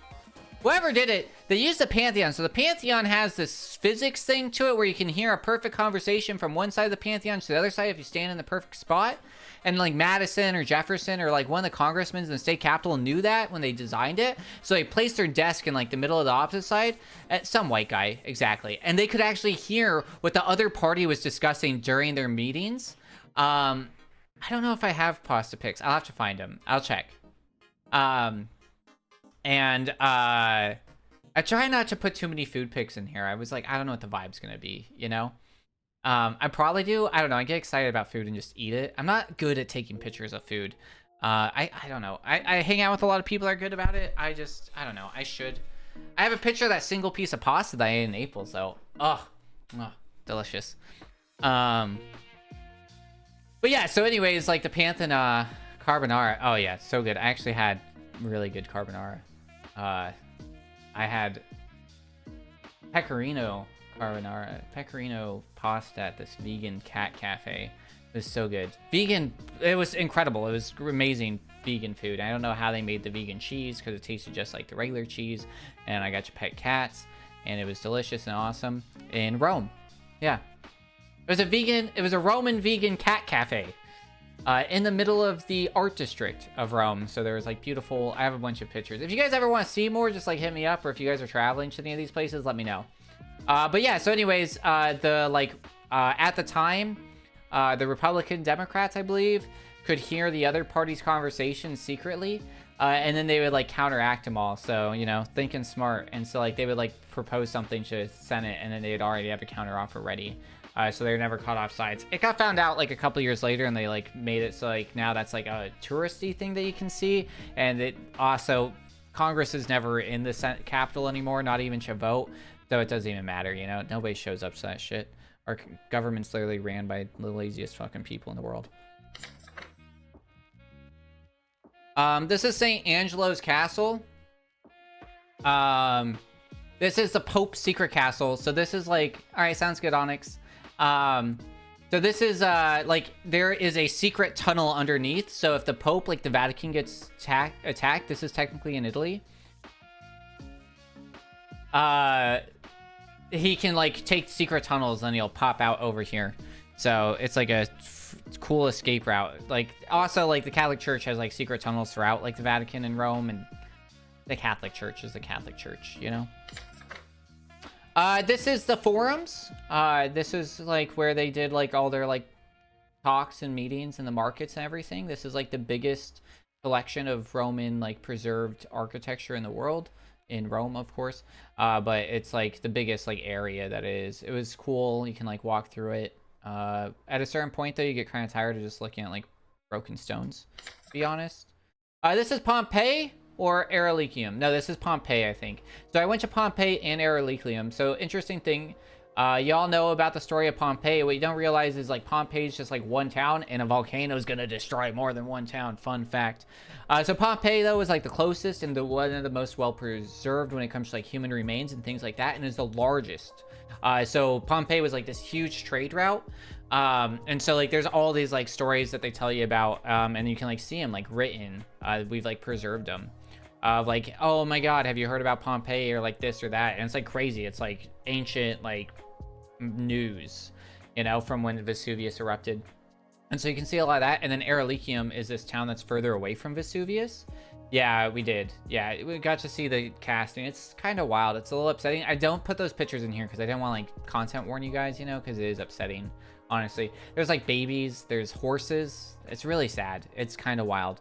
Whoever did it, they used the Pantheon. So the Pantheon has this physics thing to it where you can hear a perfect conversation from one side of the Pantheon to the other side if you stand in the perfect spot. And like Madison or Jefferson or like one of the congressmen in the state capitol knew that when they designed it. So they placed their desk in like the middle of the opposite side. Some white guy, exactly. And they could actually hear what the other party was discussing during their meetings. I don't know if I have pasta pics. I'll have to find them. I'll check. And I try not to put too many food pics in here. I was like, I don't know what the vibe's gonna be, you know? I probably do. I don't know. I get excited about food and just eat it. I'm not good at taking pictures of food. I don't know. I hang out with a lot of people that are good about it. I don't know. I should. I have a picture of that single piece of pasta that I ate in Naples, though. Oh, delicious. But yeah, so anyways, like the Pantheon carbonara. Oh yeah, so good. I actually had really good carbonara. I had pecorino carbonara, pecorino pasta at this vegan cat cafe. It was so good. Vegan, it was incredible. It was amazing vegan food. I don't know how they made the vegan cheese because it tasted just like the regular cheese. And I got to pet cats, and it was delicious and awesome in Rome. Yeah. It was a Roman vegan cat cafe in the middle of the art district of Rome. So there was like beautiful, I have a bunch of pictures. If you guys ever want to see more, just like hit me up, or if you guys are traveling to any of these places, let me know. But yeah, so anyways, at the time, the Republican Democrats, I believe, could hear the other party's conversation secretly, and then they would like counteract them all. So, you know, thinking smart. And so like they would like propose something to Senate, and then they'd already have a counteroffer ready. So they're never caught off sides. It got found out like a couple years later, and they like made it so like now that's like a touristy thing that you can see. And it also, Congress is never in the Senate Capitol anymore, not even to vote. So it doesn't even matter, you know? Nobody shows up to that shit. Our government's literally ran by the laziest fucking people in the world. This is St. Angelo's Castle. This is the Pope's secret castle. So this is like, all right, sounds good, Onyx. So this is like there is a secret tunnel underneath. So if the Pope, like the Vatican, gets attacked, this is technically in Italy. He can like take secret tunnels and he'll pop out over here. So it's like a cool escape route. Like also like the Catholic Church has like secret tunnels throughout like the Vatican and Rome, and the Catholic Church is the Catholic Church, you know. This is the forums. This is like where they did like all their like talks and meetings and the markets and everything. This is like the biggest collection of Roman like preserved architecture in the world, in Rome, of course. But it's like the biggest like area that is. It was cool. You can like walk through it. At a certain point though, you get kind of tired of just looking at like broken stones, to be honest. This is Pompeii. Or Erelychium. No, this is Pompeii, I think. So I went to Pompeii and Erelychium. So interesting thing, y'all know about the story of Pompeii. What you don't realize is like Pompeii is just like one town, and a volcano is going to destroy more than one town. Fun fact. So Pompeii though is like the closest and the one of the most well preserved when it comes to like human remains and things like that, and is the largest. So Pompeii was like this huge trade route. And so like there's all these like stories that they tell you about, and you can like see them like written. We've like preserved them. Like, oh my god, have you heard about Pompeii, or like this or that? And it's like crazy. It's like ancient like news, you know, from when Vesuvius erupted. And so you can see a lot of that. And then Erelychium is this town that's further away from Vesuvius. Yeah, we did. Yeah, we got to see the casting. It's kind of wild. It's a little upsetting. I don't put those pictures in here because I didn't want like content warn you guys, you know, because it is upsetting, honestly. There's like babies, there's horses. It's really sad. It's kind of wild.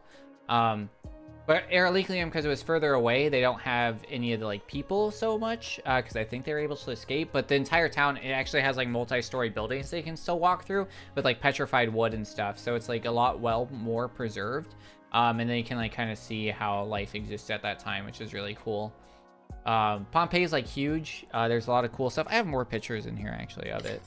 But Erelychium, because it was further away, they don't have any of the like people so much, because I think they were able to escape. But the entire town, it actually has like multi-story buildings they can still walk through with like petrified wood and stuff. So it's like a lot more preserved. And then you can like kind of see how life exists at that time, which is really cool. Pompeii is like huge. There's a lot of cool stuff. I have more pictures in here actually of it.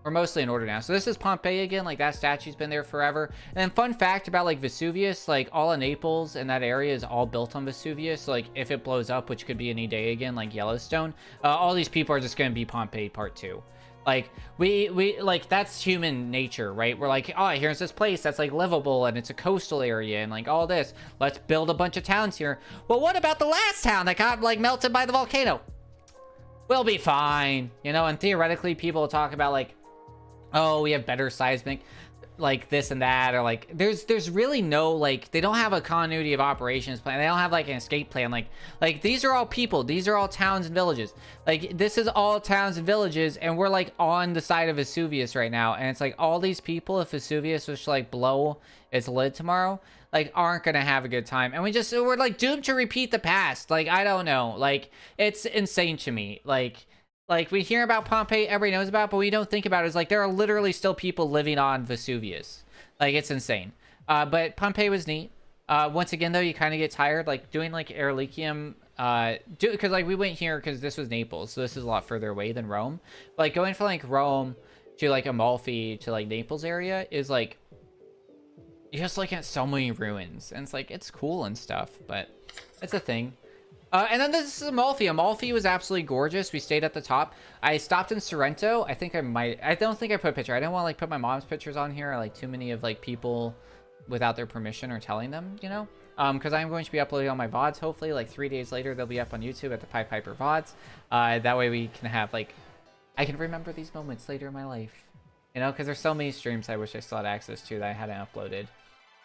We're mostly in order now. So this is Pompeii again. Like that statue's been there forever. And then fun fact about like Vesuvius, like all of Naples and that area is all built on Vesuvius. So like if it blows up, which could be any day again, like Yellowstone, all these people are just going to be Pompeii part 2. Like we like that's human nature, right? We're like, oh, here's this place that's like livable and it's a coastal area and like all this. Let's build a bunch of towns here. Well, what about the last town that got like melted by the volcano? We'll be fine, you know. And theoretically, people talk about like, oh, we have better seismic, like this and that, or like there's really no like, they don't have a continuity of operations plan. They don't have like an escape plan. Like these are all people, these are all towns and villages. Like this is all towns and villages, and we're like on the side of Vesuvius right now, and it's like all these people, if Vesuvius was to like blow its lid tomorrow, like aren't gonna have a good time, and we're like doomed to repeat the past. Like I don't know, like it's insane to me. Like we hear about Pompeii, everybody knows about, but we don't think about it. It's like there are literally still people living on Vesuvius. Like it's insane. But Pompeii was neat. Once again, though, you kind of get tired, like doing like Erelychium. Because like we went here because this was Naples, so this is a lot further away than Rome. But, like going from like Rome to like Amalfi to like Naples area is like you're just looking at so many ruins, and it's like it's cool and stuff, but it's a thing. And then this is Amalfi. Amalfi was absolutely gorgeous. We stayed at the top. I stopped in Sorrento. I don't think I put a picture. I don't want to like put my mom's pictures on here, or like too many of like people without their permission or telling them, you know? Because I'm going to be uploading all my VODs. Hopefully like 3 days later, they'll be up on YouTube at the ThePiPiper VODs. That way we can have like, I can remember these moments later in my life, you know? Because there's so many streams I wish I still had access to that I hadn't uploaded.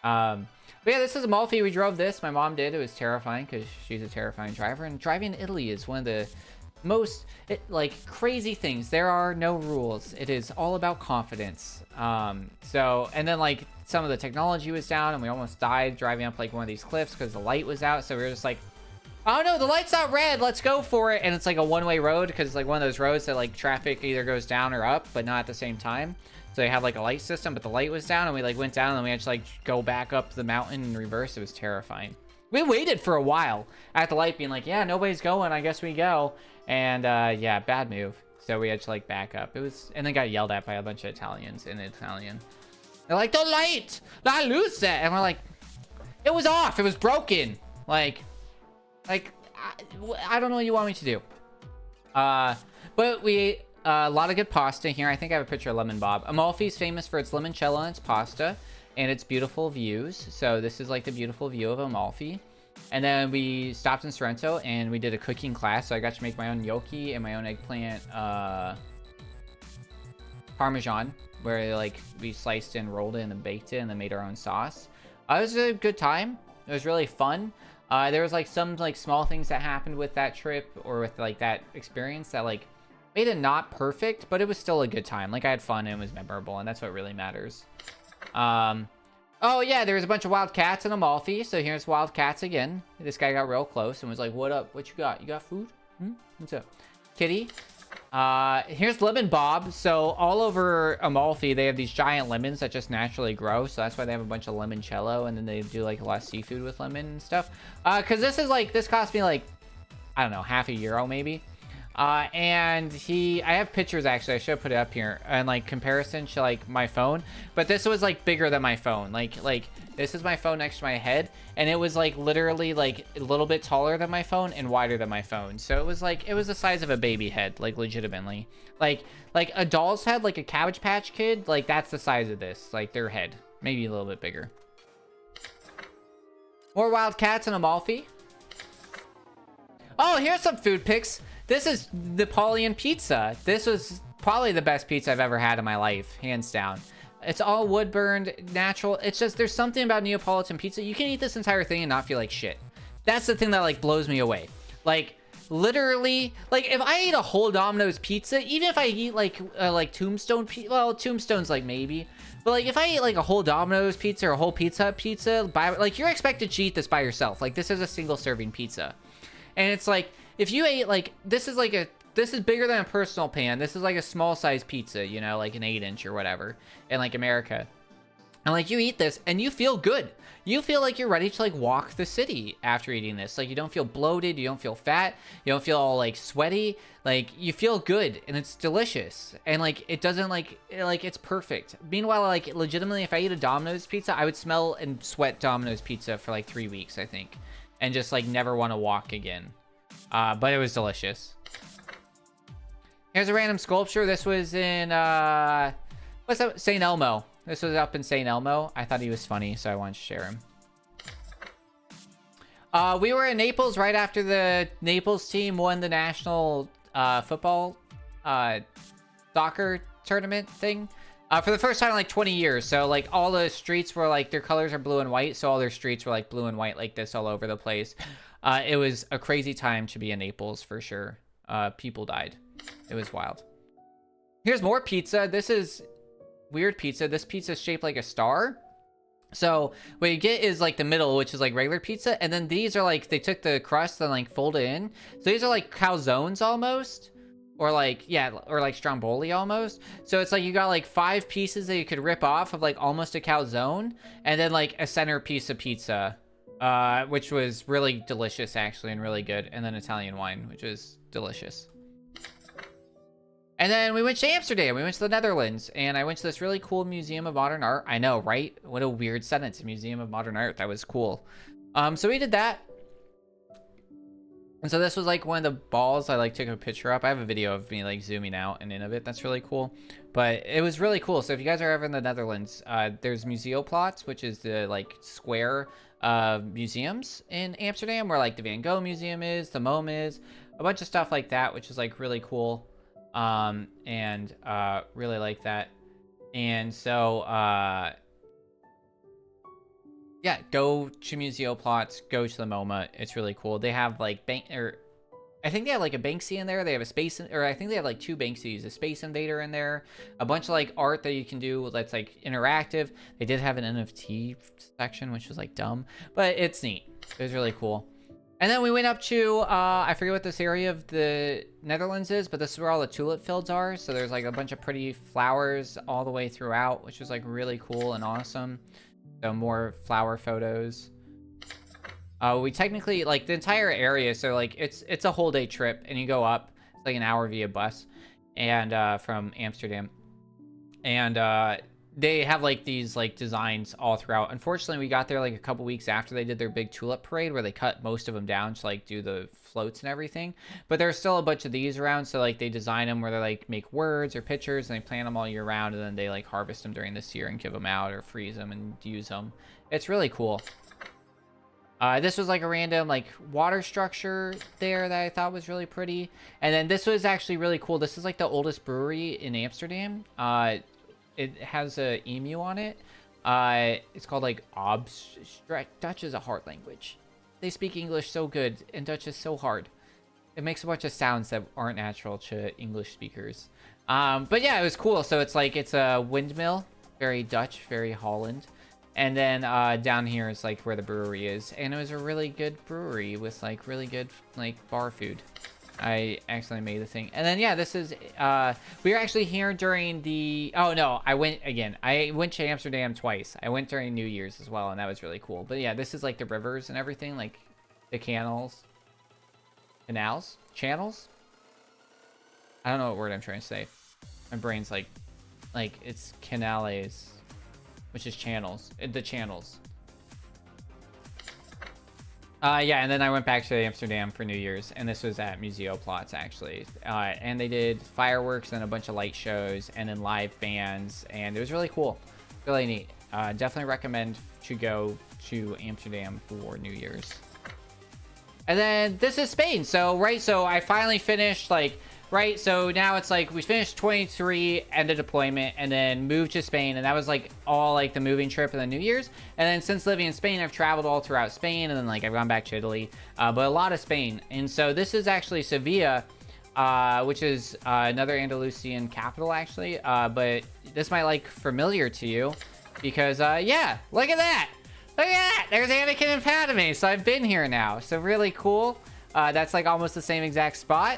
But yeah, this is Amalfi. We drove this. My mom did. It was terrifying because she's a terrifying driver. And driving in Italy is one of the like crazy things. There are no rules. It is all about confidence. So, and then like some of the technology was down and we almost died driving up like one of these cliffs because the light was out. So we were just like, oh no, the light's not red, let's go for it. And it's like a one-way road because it's like one of those roads that like traffic either goes down or up, but not at the same time. So they have like a light system, but the light was down and we like went down and we had to like go back up the mountain in reverse. It was terrifying. We waited for a while at the light being like, yeah, nobody's going, I guess we go. And yeah, bad move. So we had to like back up. It was, and then got yelled at by a bunch of Italians in Italian. They're like, the light, la luce. And we're like, it was off, it was broken. Like I don't know what you want me to do. But we ate a lot of good pasta here. I think I have a picture of Lemon Bob. Amalfi is famous for its limoncello and its pasta and its beautiful views. So this is like the beautiful view of Amalfi. And then we stopped in Sorrento and we did a cooking class. So I got to make my own gnocchi and my own eggplant parmesan, where like we sliced and rolled it and then baked it and then made our own sauce. It was a good time. It was really fun. There was like some like small things that happened with that trip or with like that experience that like made it not perfect, but it was still a good time. Like I had fun and it was memorable, and that's what really matters. Oh yeah, there was a bunch of wild cats in Amalfi, so here's wild cats again. This guy got real close and was like, what up? What you got? You got food? What's up? Kitty. Here's Lemon Bob. So all over Amalfi, they have these giant lemons that just naturally grow. So that's why they have a bunch of limoncello, and then they do like a lot of seafood with lemon and stuff. Cause this cost me like, I don't know, €0.50 maybe. And I have pictures actually, I should have put it up here, and like comparison to like my phone, but this was like bigger than my phone. Like this is my phone next to my head, and it was like literally like a little bit taller than my phone and wider than my phone. So it was the size of a baby head, like legitimately. Like a doll's head, like a Cabbage Patch Kid, like that's the size of this, like their head, maybe a little bit bigger. More wild cats in Amalfi. Oh, here's some food pics. This is Napoleon pizza. This was probably the best pizza I've ever had in my life, hands down. It's all wood burned, natural. It's just, there's something about Neapolitan pizza. You can eat this entire thing and not feel like shit. That's the thing that like blows me away. Like literally, like if I eat a whole Domino's pizza, even if I eat like Tombstone pizza, well, Tombstone's like maybe, but like if I eat like a whole Domino's pizza or a whole Pizza Hut pizza, like you're expected to eat this by yourself. Like this is a single serving pizza. And it's like, if you ate like, this is bigger than a personal pan. This is like a small size pizza, you know, like an 8-inch or whatever in like America. And like you eat this and you feel good. You feel like you're ready to like walk the city after eating this. Like you don't feel bloated. You don't feel fat. You don't feel all like sweaty. Like you feel good and it's delicious. And like, it doesn't like it's perfect. Meanwhile, like legitimately, if I eat a Domino's pizza, I would smell and sweat Domino's pizza for like 3 weeks, I think. And just like never want to walk again. But it was delicious. Here's a random sculpture. This was in what's that? St. Elmo. This was up in St. Elmo. I thought he was funny, so I wanted to share him. We were in Naples right after the Naples team won the national football soccer tournament thing. For the first time in like 20 years. So like all the streets were like, their colors are blue and white. So all their streets were like blue and white like this all over the place. It was a crazy time to be in Naples for sure. People died. It was wild. Here's more pizza. This is weird pizza. This pizza is shaped like a star. So what you get is like the middle, which is like regular pizza. And then these are like, they took the crust and like folded in. So these are like calzones almost. Or like, yeah, or like stromboli almost. So it's like you got like 5 pieces that you could rip off of like almost a calzone. And then like a center piece of pizza, which was really delicious actually and really good. And then Italian wine, which was delicious. And then we went to Amsterdam. We went to the Netherlands. And I went to this really cool Museum of Modern Art. I know, right? What a weird sentence. Museum of Modern Art. That was cool. So we did that. And so this was like one of the balls I like took a picture up. I have a video of me like zooming out and in of it. That's really cool. But it was really cool. So if you guys are ever in the Netherlands, there's Museoplatz, which is the like square museums in Amsterdam where like the Van Gogh Museum is, the MoMA is, a bunch of stuff like that, which is like really cool. And really like that. And so yeah, go to Museoplatz, go to the MoMA. It's really cool. They have like I think they have like a Banksy in there. They have a space, or I think they have like 2 Banksys, a Space Invader in there, a bunch of like art that you can do that's like interactive. They did have an NFT section, which was like dumb, but it's neat. It was really cool. And then we went up to, I forget what this area of the Netherlands is, but this is where all the tulip fields are. So there's like a bunch of pretty flowers all the way throughout, which was like really cool and awesome. So more flower photos. We technically, like, the entire area, so like it's a whole day trip, and you go up. It's like an hour via bus, and from Amsterdam, and they have like these like designs all throughout. Unfortunately, we got there like a couple weeks after they did their big tulip parade, where they cut most of them down to like do the floats and everything. But there's still a bunch of these around, so like they design them where they like make words or pictures, and they plant them all year round, and then they like harvest them during this year and give them out or freeze them and use them. It's really cool. This was like a random like water structure there that I thought was really pretty. And then this was actually really cool. This is like the oldest brewery in Amsterdam. It has a emu on it. It's called like Obstrecht. Dutch is a hard language. They speak English so good, and Dutch is so hard. It makes a bunch of sounds that aren't natural to English speakers. But yeah, it was cool. So it's like, it's a windmill, very Dutch, very Holland. And then down here is like where the brewery is, and it was a really good brewery with like really good like bar food. I accidentally made the thing. And then yeah, this is we were actually here during the, oh no, I went to Amsterdam twice. I went during New Year's as well, and that was really cool. But yeah, this is like the rivers and everything, like the channels. I don't know what word I'm trying to say. My brain's like it's canales, which is channels. The channels. Yeah, and then I went back to Amsterdam for New Year's, and this was at Museoplatz, actually. And they did fireworks and a bunch of light shows, and then live bands, and it was really cool. Really neat. Definitely recommend to go to Amsterdam for New Year's. And then this is Spain. So, right, so I finally finished, like, right, so now it's like we finished 23, end of deployment, and then moved to Spain, and that was like all like the moving trip and the New Year's. And then since living in Spain, I've traveled all throughout Spain, and then like I've gone back to Italy, but a lot of Spain. And so this is actually Sevilla, which is another Andalusian capital, actually. But this might like familiar to you because yeah, look at that. Look at that. There's Anakin and Padme. So I've been here now. So really cool. That's like almost the same exact spot.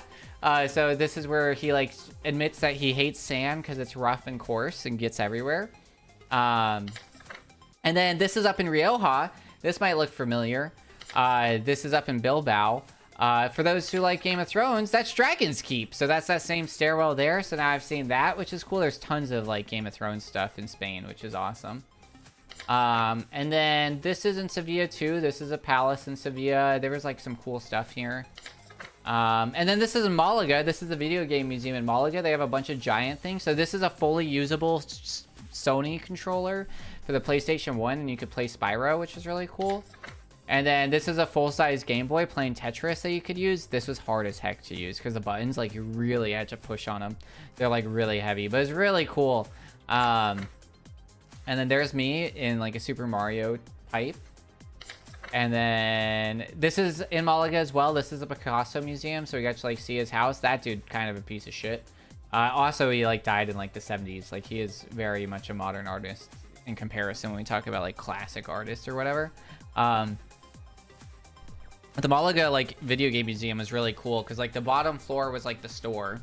So this is where he like admits that he hates sand because it's rough and coarse and gets everywhere. And then this is up in Rioja. This might look familiar. This is up in Bilbao. For those who like Game of Thrones, that's Dragon's Keep. So that's that same stairwell there. So now I've seen that, which is cool. There's tons of like Game of Thrones stuff in Spain, which is awesome. And then this is in Sevilla too. This is a palace in Sevilla. There was like some cool stuff here. And then this is in Malaga. This is the video game museum in Malaga. They have a bunch of giant things. So this is a fully usable Sony controller for the PlayStation 1, and you could play Spyro, which is really cool. And then this is a full-size Game Boy playing Tetris that you could use. This was hard as heck to use because the buttons, like, you really had to push on them. They're like really heavy, but it's really cool. And then there's me in like a Super Mario pipe. And then this is in Malaga as well. This is a Picasso museum, so we got to like see his house. That dude kind of a piece of shit. Also, he like died in like the 70s. Like he is very much a modern artist in comparison when we talk about like classic artists or whatever. But the Malaga like video game museum is really cool because like the bottom floor was like the store,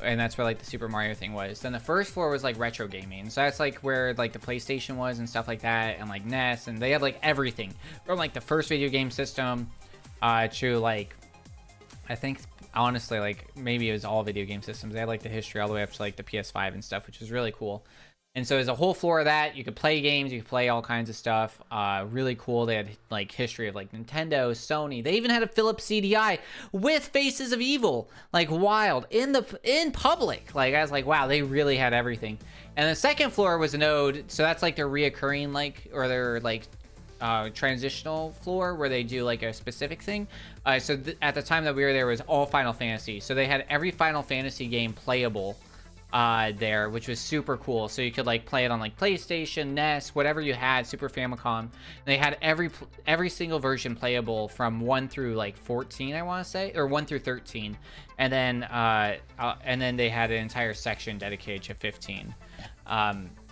and that's where like the Super Mario thing was. Then the first floor was like retro gaming, so that's like where like the PlayStation was and stuff like that, and like NES, and they had like everything from like the first video game system to like, I think honestly like maybe it was all video game systems. They had like the history all the way up to like the PS5 and stuff, which was really cool. And so there's a whole floor of that. You could play games, you could play all kinds of stuff. Really cool. They had like history of like Nintendo, Sony. They even had a Philips CDI with Faces of Evil, like wild in public. Like I was like, wow, they really had everything. And the second floor was an ode, so that's like their reoccurring like, or their like transitional floor where they do like a specific thing. So at the time that we were there, it was all Final Fantasy. So they had every Final Fantasy game playable there, which was super cool. So you could like play it on like PlayStation, NES, whatever you had, Super Famicom. And they had every single version playable from 1 through like 14, I want to say, or 1 through 13. And then they had an entire section dedicated to 15.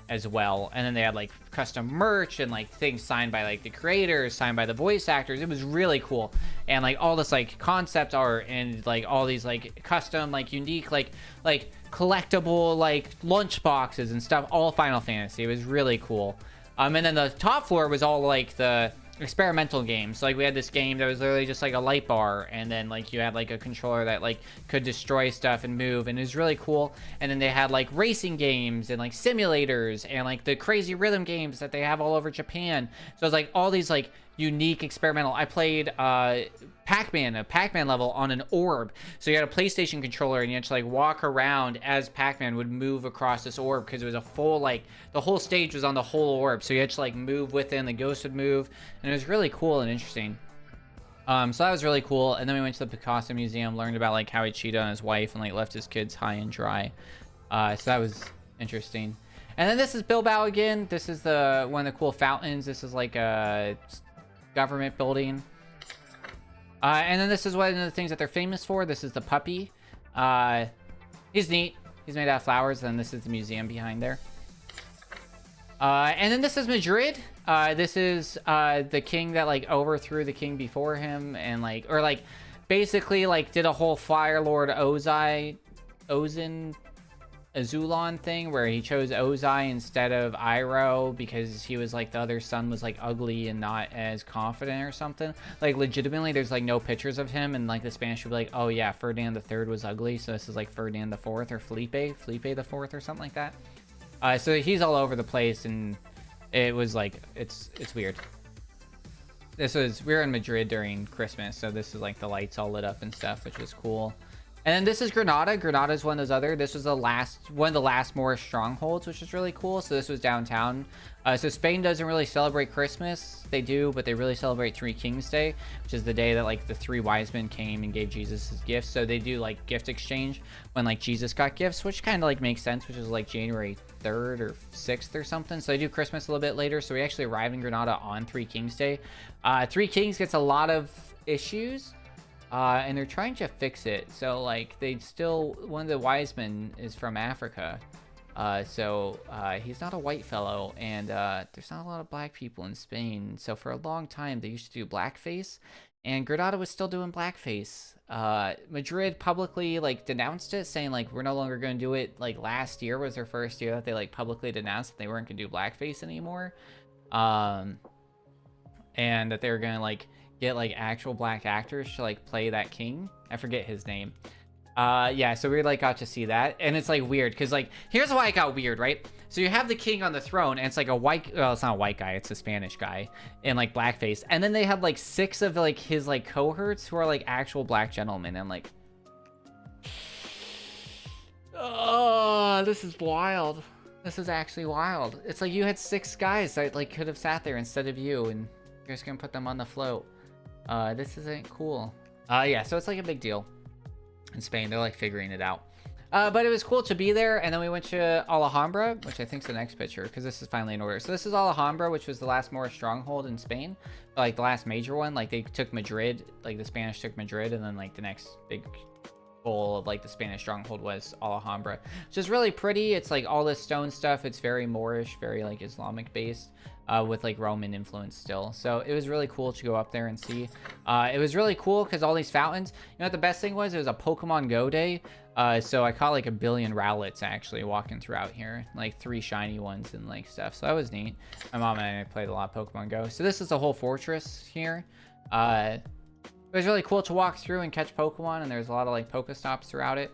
As well. And then they had like custom merch and like things signed by like the creators, signed by the voice actors. It was really cool. And like all this like concept art and like all these like custom like unique like collectible like lunch boxes and stuff, all Final Fantasy. It was really cool. And then the top floor was all like the experimental games. Like we had this game that was literally just like a light bar, and then like you had like a controller that like could destroy stuff and move, and it was really cool. And then they had like racing games and like simulators and like the crazy rhythm games that they have all over Japan. So it's like all these like unique experimental. I played Pac-Man, a Pac-Man level on an orb. So you had a PlayStation controller and you had to like walk around as Pac-Man would move across this orb, because it was a full like the whole stage was on the whole orb. So you had to like move within, the ghost would move, and it was really cool and interesting. So that was really cool. And then we went to the Picasso Museum, learned about like how he cheated on his wife and like left his kids high and dry. So that was interesting. And then this is Bilbao again. This is the one of the cool fountains. This is like a government building. And then this is one of the things that they're famous for. This is the puppy. He's neat. He's made out of flowers. And this is the museum behind there. And then this is Madrid. This is the king that like overthrew the king before him, and like, or like basically like did a whole Fire Lord Azulon thing where he chose Ozai instead of Iroh because he was like the other son was like ugly and not as confident or something. Like legitimately there's like no pictures of him, and like the Spanish would be like, oh yeah, Ferdinand the Third was ugly, so this is like Ferdinand the Fourth or Felipe the Fourth or something like that. So he's all over the place, and it was like it's weird. We were in Madrid during Christmas, so this is like the lights all lit up and stuff, which was cool. And then this is Granada. Granada is one of those other. This was one of the last Moorish strongholds, which is really cool. So this was downtown. So Spain doesn't really celebrate Christmas. They do, but they really celebrate Three Kings Day, which is the day that like the three wise men came and gave Jesus his gifts. So they do like gift exchange when like Jesus got gifts, which kind of like makes sense, which is like January 3rd or 6th or something. So they do Christmas a little bit later. So we actually arrive in Granada on Three Kings Day. Three Kings gets a lot of issues. And they're trying to fix it. So like one of the wise men is from Africa. So he's not a white fellow, and there's not a lot of black people in Spain. So for a long time they used to do blackface, and Granada was still doing blackface. Madrid publicly like denounced it, saying like we're no longer going to do it. Like last year was their first year that they like publicly denounced that they weren't going to do blackface anymore. And that they were going to like get like actual black actors to like play that king. I forget his name. Yeah, so we like got to see that, and it's like weird because like here's why it got weird, right? So you have the king on the throne, and it's like it's not a white guy, it's a Spanish guy in like blackface, and then they have like 6 of like his like cohorts who are like actual black gentlemen, and like, oh, this is wild. This is actually wild. It's like you had 6 guys that like could have sat there instead of you, and you're just gonna put them on the float. This isn't cool. Yeah, so it's like a big deal in Spain. They're like figuring it out. But it was cool to be there. And then we went to Alhambra, which I think is the next picture, because this is finally in order. So this is Alhambra, which was the last Moorish stronghold in Spain, like the last major one. Like they took Madrid, like the Spanish took Madrid, and then like the next big goal of like the Spanish stronghold was Alhambra, which is really pretty. It's like all this stone stuff. It's very Moorish, very like Islamic based. With like Roman influence still. So it was really cool to go up there and see. It was really cool because all these fountains, you know what the best thing was? It was a Pokemon Go day. So I caught like 1 billion Rowlets actually walking throughout here, like 3 shiny ones and like stuff. So that was neat. My mom and I played a lot of Pokemon Go. So this is the whole fortress here. It was really cool to walk through and catch Pokemon, and there's a lot of like Pokestops throughout it.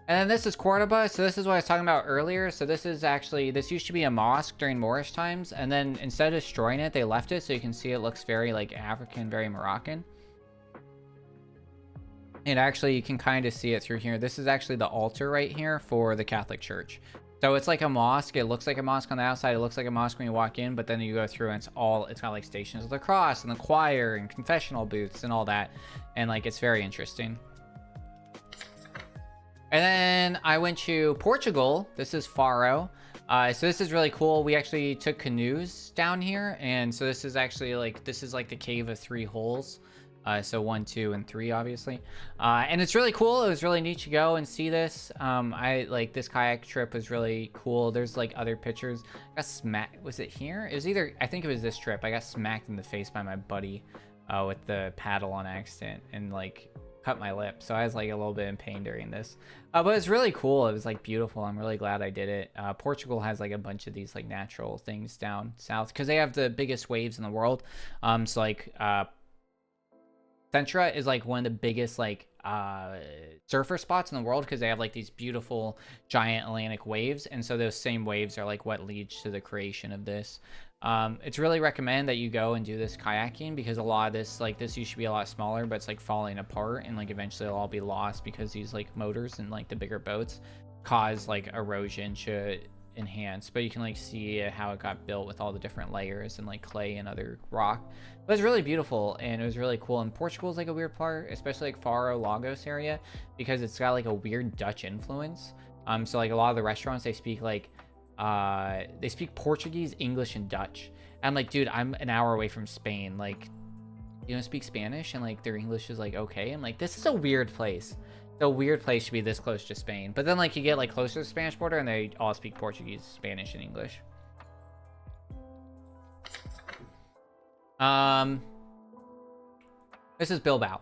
And then this is Cordoba. So this is what I was talking about earlier. So this used to be a mosque during Moorish times. And then instead of destroying it, they left it. So you can see it looks very like African, very Moroccan. And actually you can kind of see it through here. This is actually the altar right here for the Catholic Church. So it's like a mosque. It looks like a mosque on the outside. It looks like a mosque when you walk in, but then you go through and it's got like Stations of the Cross and the choir and confessional booths and all that. And like, it's very interesting. And then I went to Portugal. This is Faro. So this is really cool. We actually took canoes down here, and so this is actually like the cave of 3 holes. So 1, 2, and 3, obviously. And it's really cool. It was really neat to go and see this. I like this kayak trip was really cool. There's like other pictures. I got smacked. Was it here? It was either, I think it was this trip. I got smacked in the face by my buddy with the paddle on accident and like cut my lip. So I was like a little bit in pain during this. But it's really cool. It was like beautiful. I'm really glad I did it. Portugal has like a bunch of these like natural things down south because they have the biggest waves in the world. So like Centra is like one of the biggest like surfer spots in the world because they have like these beautiful giant Atlantic waves, and so those same waves are like what leads to the creation of this. It's really recommend that you go and do this kayaking because a lot of this used to be a lot smaller, but it's like falling apart, and like eventually it'll all be lost because these like motors and like the bigger boats cause like erosion to enhance. But you can like see how it got built with all the different layers and like clay and other rock. But it's really beautiful and it was really cool. And Portugal is like a weird part, especially like Faro Lagos area, because it's got like a weird Dutch influence. So like a lot of the restaurants, they speak Portuguese, English, and Dutch. And I'm like, dude, I'm an hour away from Spain. Like, you don't speak Spanish, and like their English is like okay. I'm like, this is a weird place. It's a weird place to be this close to Spain. But then like you get like closer to the Spanish border, and they all speak Portuguese, Spanish, and English. This is Bilbao.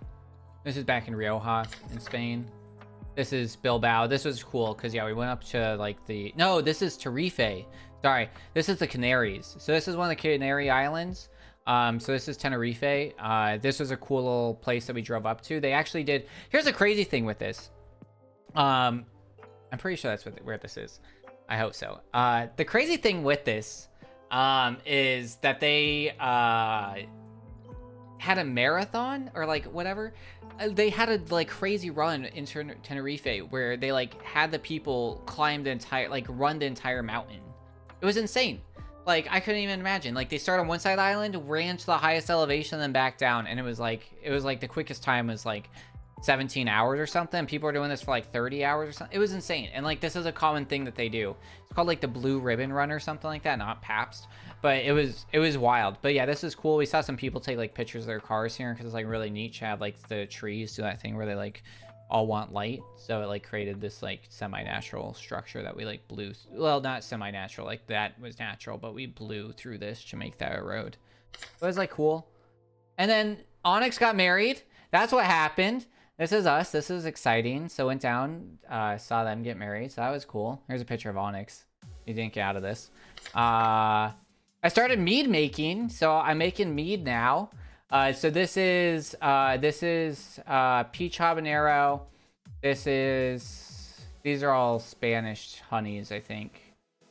This is back in Rioja in Spain. This is Bilbao. This was cool because yeah, we went up to like this is Tenerife. Sorry, this is the Canaries. So this is one of the Canary Islands. So this is Tenerife. This was a cool little place that we drove up to. They actually did. Here's a crazy thing with this. I'm pretty sure that's where this is. I hope so. The crazy thing with this is that they had a marathon or like whatever. They had a like crazy run in Tenerife where they like had the people climb the entire, like run the entire mountain. It was insane. Like I couldn't even imagine. Like they started on one side of the island, ran to the highest elevation, then back down, and it was like the quickest time was like 17 hours or something. People are doing this for like 30 hours or something. It was insane. And like this is a common thing that they do. It's called like the Blue Ribbon Run or something like that, not Pabst. But it was wild. But yeah, this is cool. We saw some people take like pictures of their cars here because it's like really neat to have like the trees do that thing where they like all want light. So it like created this like semi-natural structure that we like blew. Well, not semi-natural, like that was natural, but we blew through this to make that a road. It was like cool. And then Onyx got married. That's what happened. This is us. This is exciting. So went down, saw them get married. So that was cool. Here's a picture of Onyx. He didn't get out of this. I started mead making. So I'm making mead now. So this is peach habanero. These are all Spanish honeys, I think.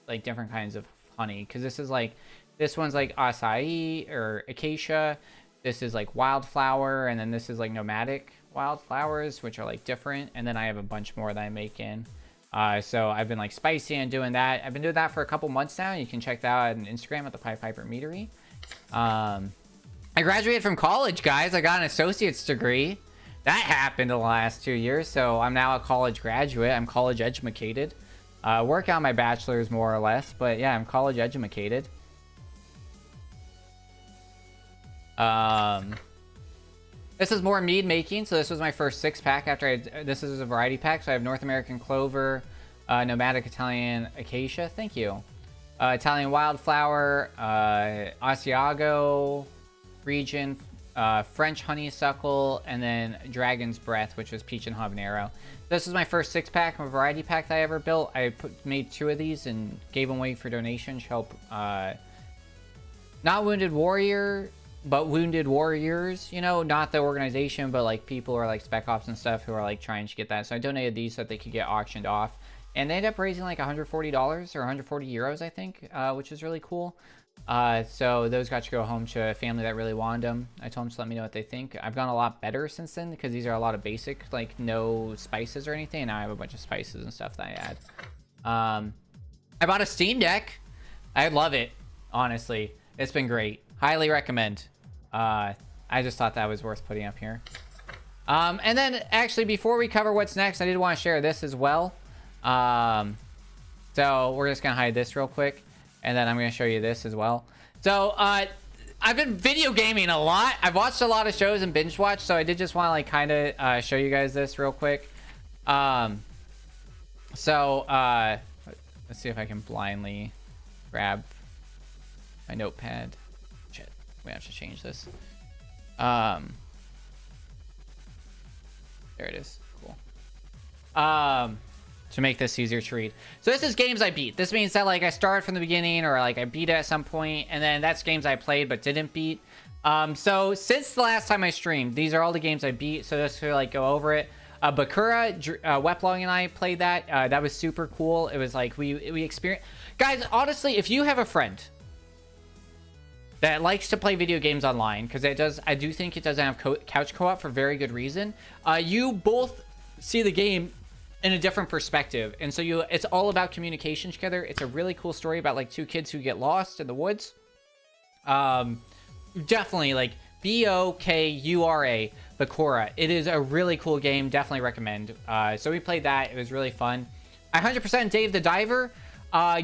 Like different kinds of honey. Because this one's like acai or acacia. This is like wildflower. And then this is like nomadic wildflowers, which are like different. And then I have a bunch more that I make in. So I've been like spicy and doing that. I've been doing that for a couple months now. You can check that out on Instagram at the ThePiPiper Meadery. I graduated from college, guys. I got an associate's degree. That happened in the last 2 years. So I'm now a college graduate. I'm college educated. Work on my bachelor's more or less. But yeah, I'm college educated. This is more mead making. So this was my first 6-pack after this is a variety pack. So I have North American clover, nomadic Italian acacia. Thank you. Italian wildflower, Asiago region, French honeysuckle, and then dragon's breath, which was peach and habanero. This is my first 6-pack of a variety pack that I ever built. I made 2 of these and gave them away for donation to help not Wounded Warrior, but Wounded Warriors, you know, not the organization, but like people or like spec ops and stuff who are like trying to get that. So I donated these so that they could get auctioned off, and they ended up raising like $140 or 140 euros, I think, which is really cool. So those got to go home to a family that really wanted them. I told them to let me know what they think. I've gone a lot better since then because these are a lot of basic, like no spices or anything. And now I have a bunch of spices and stuff that I add. I bought a Steam Deck. I love it. Honestly, it's been great. Highly recommend. I just thought that was worth putting up here. And then actually, before we cover what's next, I did want to share this as well. So we're just gonna hide this real quick, and then I'm gonna show you this as well. So I've been video gaming a lot. I've watched a lot of shows and binge watched, so I did just want to like kind of show you guys this real quick. Let's see if I can blindly grab my notepad. Shit, we have to change this. There it is. Cool. To make this easier to read. So this is games I beat. This means that like I started from the beginning, or like I beat it at some point, and then that's games I played but didn't beat. So since the last time I streamed, these are all the games I beat. So just to like go over it. Bakura, Weplong and I played that. That was super cool. It was like we experienced. Guys, honestly, if you have a friend that likes to play video games online, because it does, I do think it doesn't have couch co-op for very good reason. You both see the game in a different perspective, and so it's all about communication together. It's a really cool story about like two kids who get lost in the woods. Definitely like Bokura, Bakura. It is a really cool game. Definitely recommend. So we played that. It was really fun. I 100% Dave the Diver.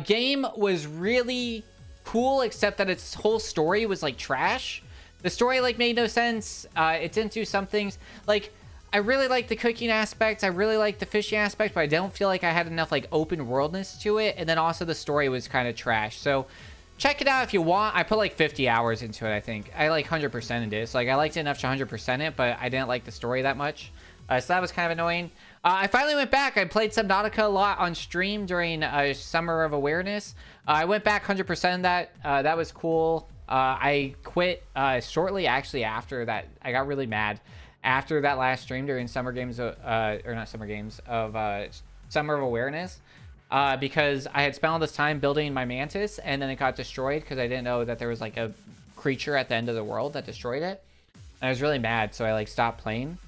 Game was really cool, except that its whole story was like trash. The story like made no sense. It didn't do some things. Like, I really like the cooking aspect. I really like the fishing aspect, but I don't feel like I had enough like open worldness to it. And then also the story was kind of trash. So check it out if you want. I put like 50 hours into it, I think. I like 100%ed it. So like I liked it enough to 100% it, but I didn't like the story that much. So that was kind of annoying. I finally went back. I played Subnautica a lot on stream during Summer of Awareness. I went back 100% of that. That was cool. I quit shortly actually after that. I got really mad after that last stream during Summer Games, or not Summer Games, of Summer of Awareness. Because I had spent all this time building my Mantis, and then it got destroyed because I didn't know that there was like a creature at the end of the world that destroyed it. And I was really mad, so I like stopped playing.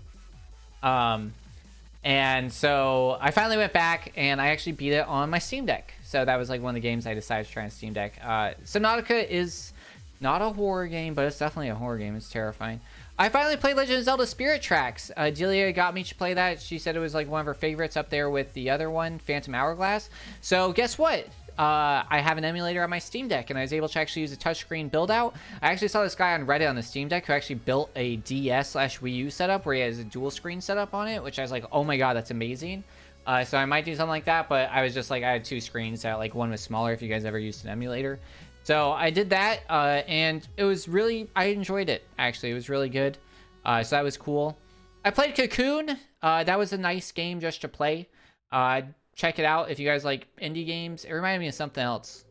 And so I finally went back and I actually beat it on my Steam Deck. So that was like one of the games I decided to try on Steam Deck. Subnautica is not a horror game, but it's definitely a horror game. It's terrifying. I finally played Legend of Zelda Spirit Tracks. Delia got me to play that. She said it was like one of her favorites, up there with the other one, Phantom Hourglass. So guess what? I have an emulator on my Steam Deck, and I was able to actually use a touchscreen build out. I actually saw this guy on Reddit on the Steam Deck who actually built a DS/Wii U setup where he has a dual screen setup on it, which I was like, oh my god, that's amazing. So I might do something like that, but I was just like, I had two screens, that like one was smaller if you guys ever used an emulator. So I did that, and it was really, I enjoyed it, actually. It was really good. So that was cool. I played Cocoon. That was a nice game just to play. Check it out if you guys like indie games. It reminded me of something else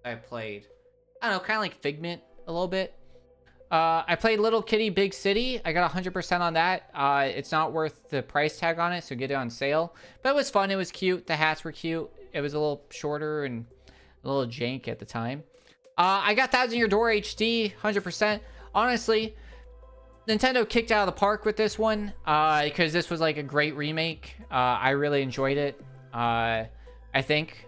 I played. I don't know, kind of like Figment a little bit. I played Little Kitty Big City. I got 100% on that. It's not worth the price tag on it, so get it on sale. But it was fun. It was cute. The hats were cute. It was a little shorter and a little jank at the time. I got Thousand Year Door HD, 100%. Honestly, Nintendo kicked out of the park with this one, because this was like a great remake. I really enjoyed it. I think,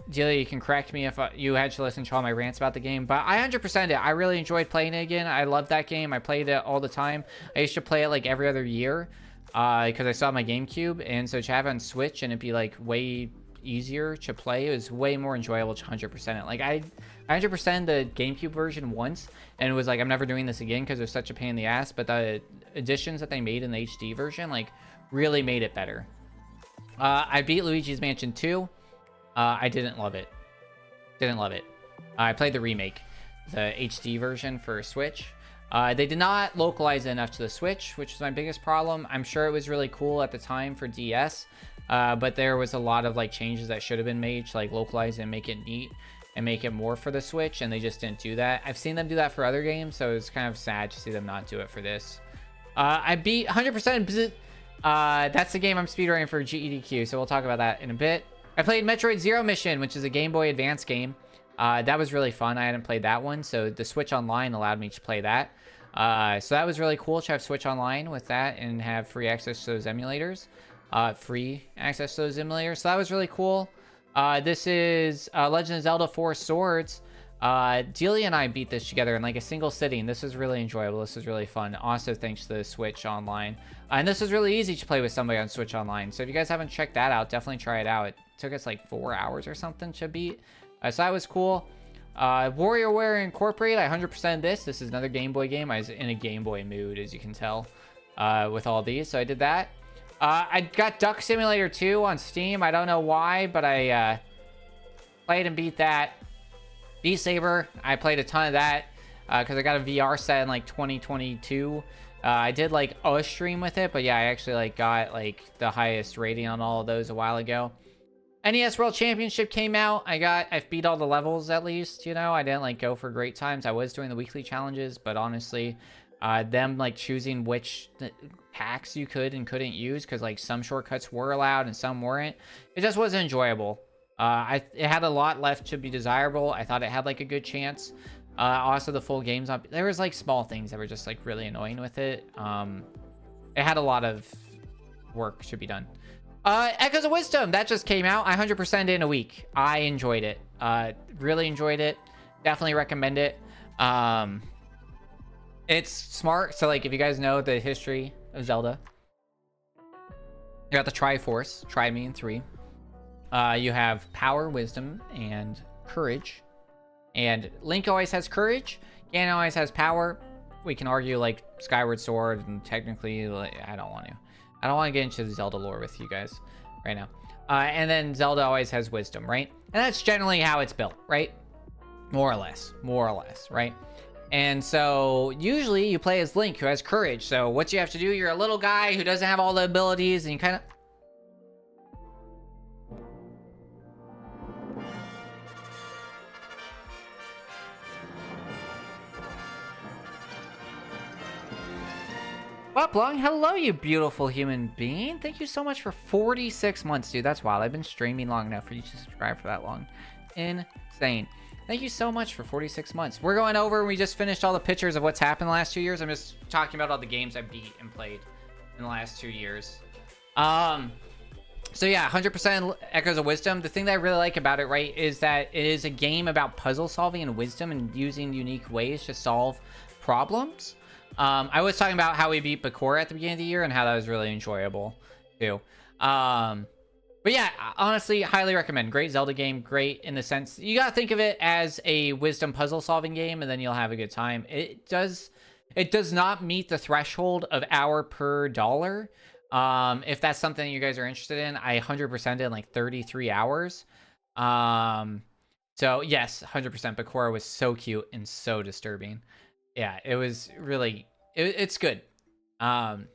Delia, you can correct me if you had to listen to all my rants about the game, but I 100%ed it. I really enjoyed playing it again. I love that game. I played it all the time. I used to play it like every other year, because I saw my GameCube, and so to have it on Switch and it'd be like way easier to play, it was way more enjoyable to 100% it. Like I 100% the GameCube version once, and it was like, I'm never doing this again because it was such a pain in the ass. But the additions that they made in the HD version like really made it better. I beat Luigi's Mansion 2. I didn't love it. I played the remake, the HD version for Switch. They did not localize it enough to the Switch, which was my biggest problem. I'm sure it was really cool at the time for DS, but there was a lot of like changes that should have been made to like localize and make it neat and make it more for the Switch, and they just didn't do that. I've seen them do that for other games, so it's kind of sad to see them not do it for this. I beat 100%. That's the game I'm speedrunning for GEDQ, so we'll talk about that in a bit. I played Metroid Zero Mission, which is a Game Boy Advance game. That was really fun. I hadn't played that one, so the Switch Online allowed me to play that. So that was really cool to have Switch Online with that and have free access to those emulators. So that was really cool. This is Legend of Zelda 4 Swords. Delia and I beat this together in like a single sitting. This was really enjoyable. This was really fun. Also, thanks to the Switch Online. And this was really easy to play with somebody on Switch Online. So if you guys haven't checked that out, definitely try it out. It took us like 4 hours or something to beat. So that was cool. WarioWare Incorporated, I 100% this. This is another Game Boy game. I was in a Game Boy mood, as you can tell, with all these. So I did that. I got Duck Simulator 2 on Steam. I don't know why, but I played and beat that. Beat Saber, I played a ton of that because I got a VR set in like 2022. I did like a stream with it, but yeah, I actually like got like the highest rating on all of those a while ago. NES World Championship came out. I've beat all the levels at least, you know. I didn't like go for great times. I was doing the weekly challenges, but honestly, them like choosing which packs you could and couldn't use because like some shortcuts were allowed and some weren't. It just wasn't enjoyable. It had a lot left to be desirable. I thought it had like a good chance. Also, the full game's on. There was like small things that were just like really annoying with it. It had a lot of work to be done. Echoes of Wisdom, that just came out. I 100% in a week. I enjoyed it. Really enjoyed it. Definitely recommend it. It's smart. So like if you guys know the history of Zelda, you got the Triforce, Try Me in 3. You have Power, Wisdom, and Courage. And Link always has Courage. Ganon always has Power. We can argue like Skyward Sword, and technically, like, I don't want to get into the Zelda lore with you guys right now. And then Zelda always has Wisdom, right? And that's generally how it's built, right? More or less, right? And so usually you play as Link, who has Courage. So what you have to do, you're a little guy who doesn't have all the abilities, and you kind of... Uplong, hello, you beautiful human being. Thank you so much for 46 months, dude. That's wild. I've been streaming long enough for you to subscribe for that long. Insane. Thank you so much for 46 months. We're going over, we just finished all the pictures of what's happened the last 2 years. I'm just talking about all the games I beat and played in the last 2 years. So yeah, 100% Echoes of Wisdom. The thing that I really like about it, right, is that it is a game about puzzle solving and wisdom and using unique ways to solve problems. I was talking about how we beat Bakura at the beginning of the year and how that was really enjoyable too. But yeah, honestly, highly recommend. Great Zelda game. Great in the sense, you gotta think of it as a wisdom puzzle solving game, and then you'll have a good time. It does not meet the threshold of hour per dollar. If that's something you guys are interested in, I 100% in like 33 hours. So yes, 100%. Bakura was so cute and so disturbing. Yeah, it was really, it's good. But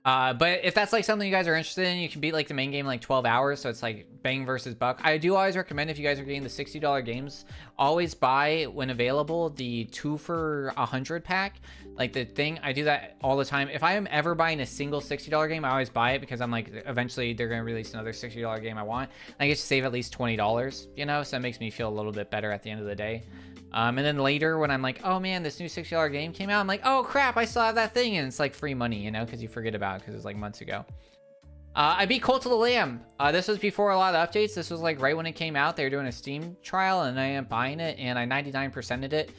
if that's like something you guys are interested in, you can beat like the main game in like 12 hours. So it's like bang versus buck. I do always recommend, if you guys are getting the $60 games, always buy, when available, the 2 for $100 pack. Like the thing, I do that all the time. If I am ever buying a single $60 game, I always buy it because I'm like, eventually they're going to release another $60 game I want. I get to save at least $20, you know? So it makes me feel a little bit better at the end of the day. And then later when I'm like, oh man, this new $60 game came out, I'm like, oh crap, I still have that thing. And it's like free money, you know, because you forget about it because it was like months ago. I beat Cult of the Lamb. This was before a lot of updates. This was like right when it came out. They were doing a Steam trial and I ended up buying it and I 99%ed it.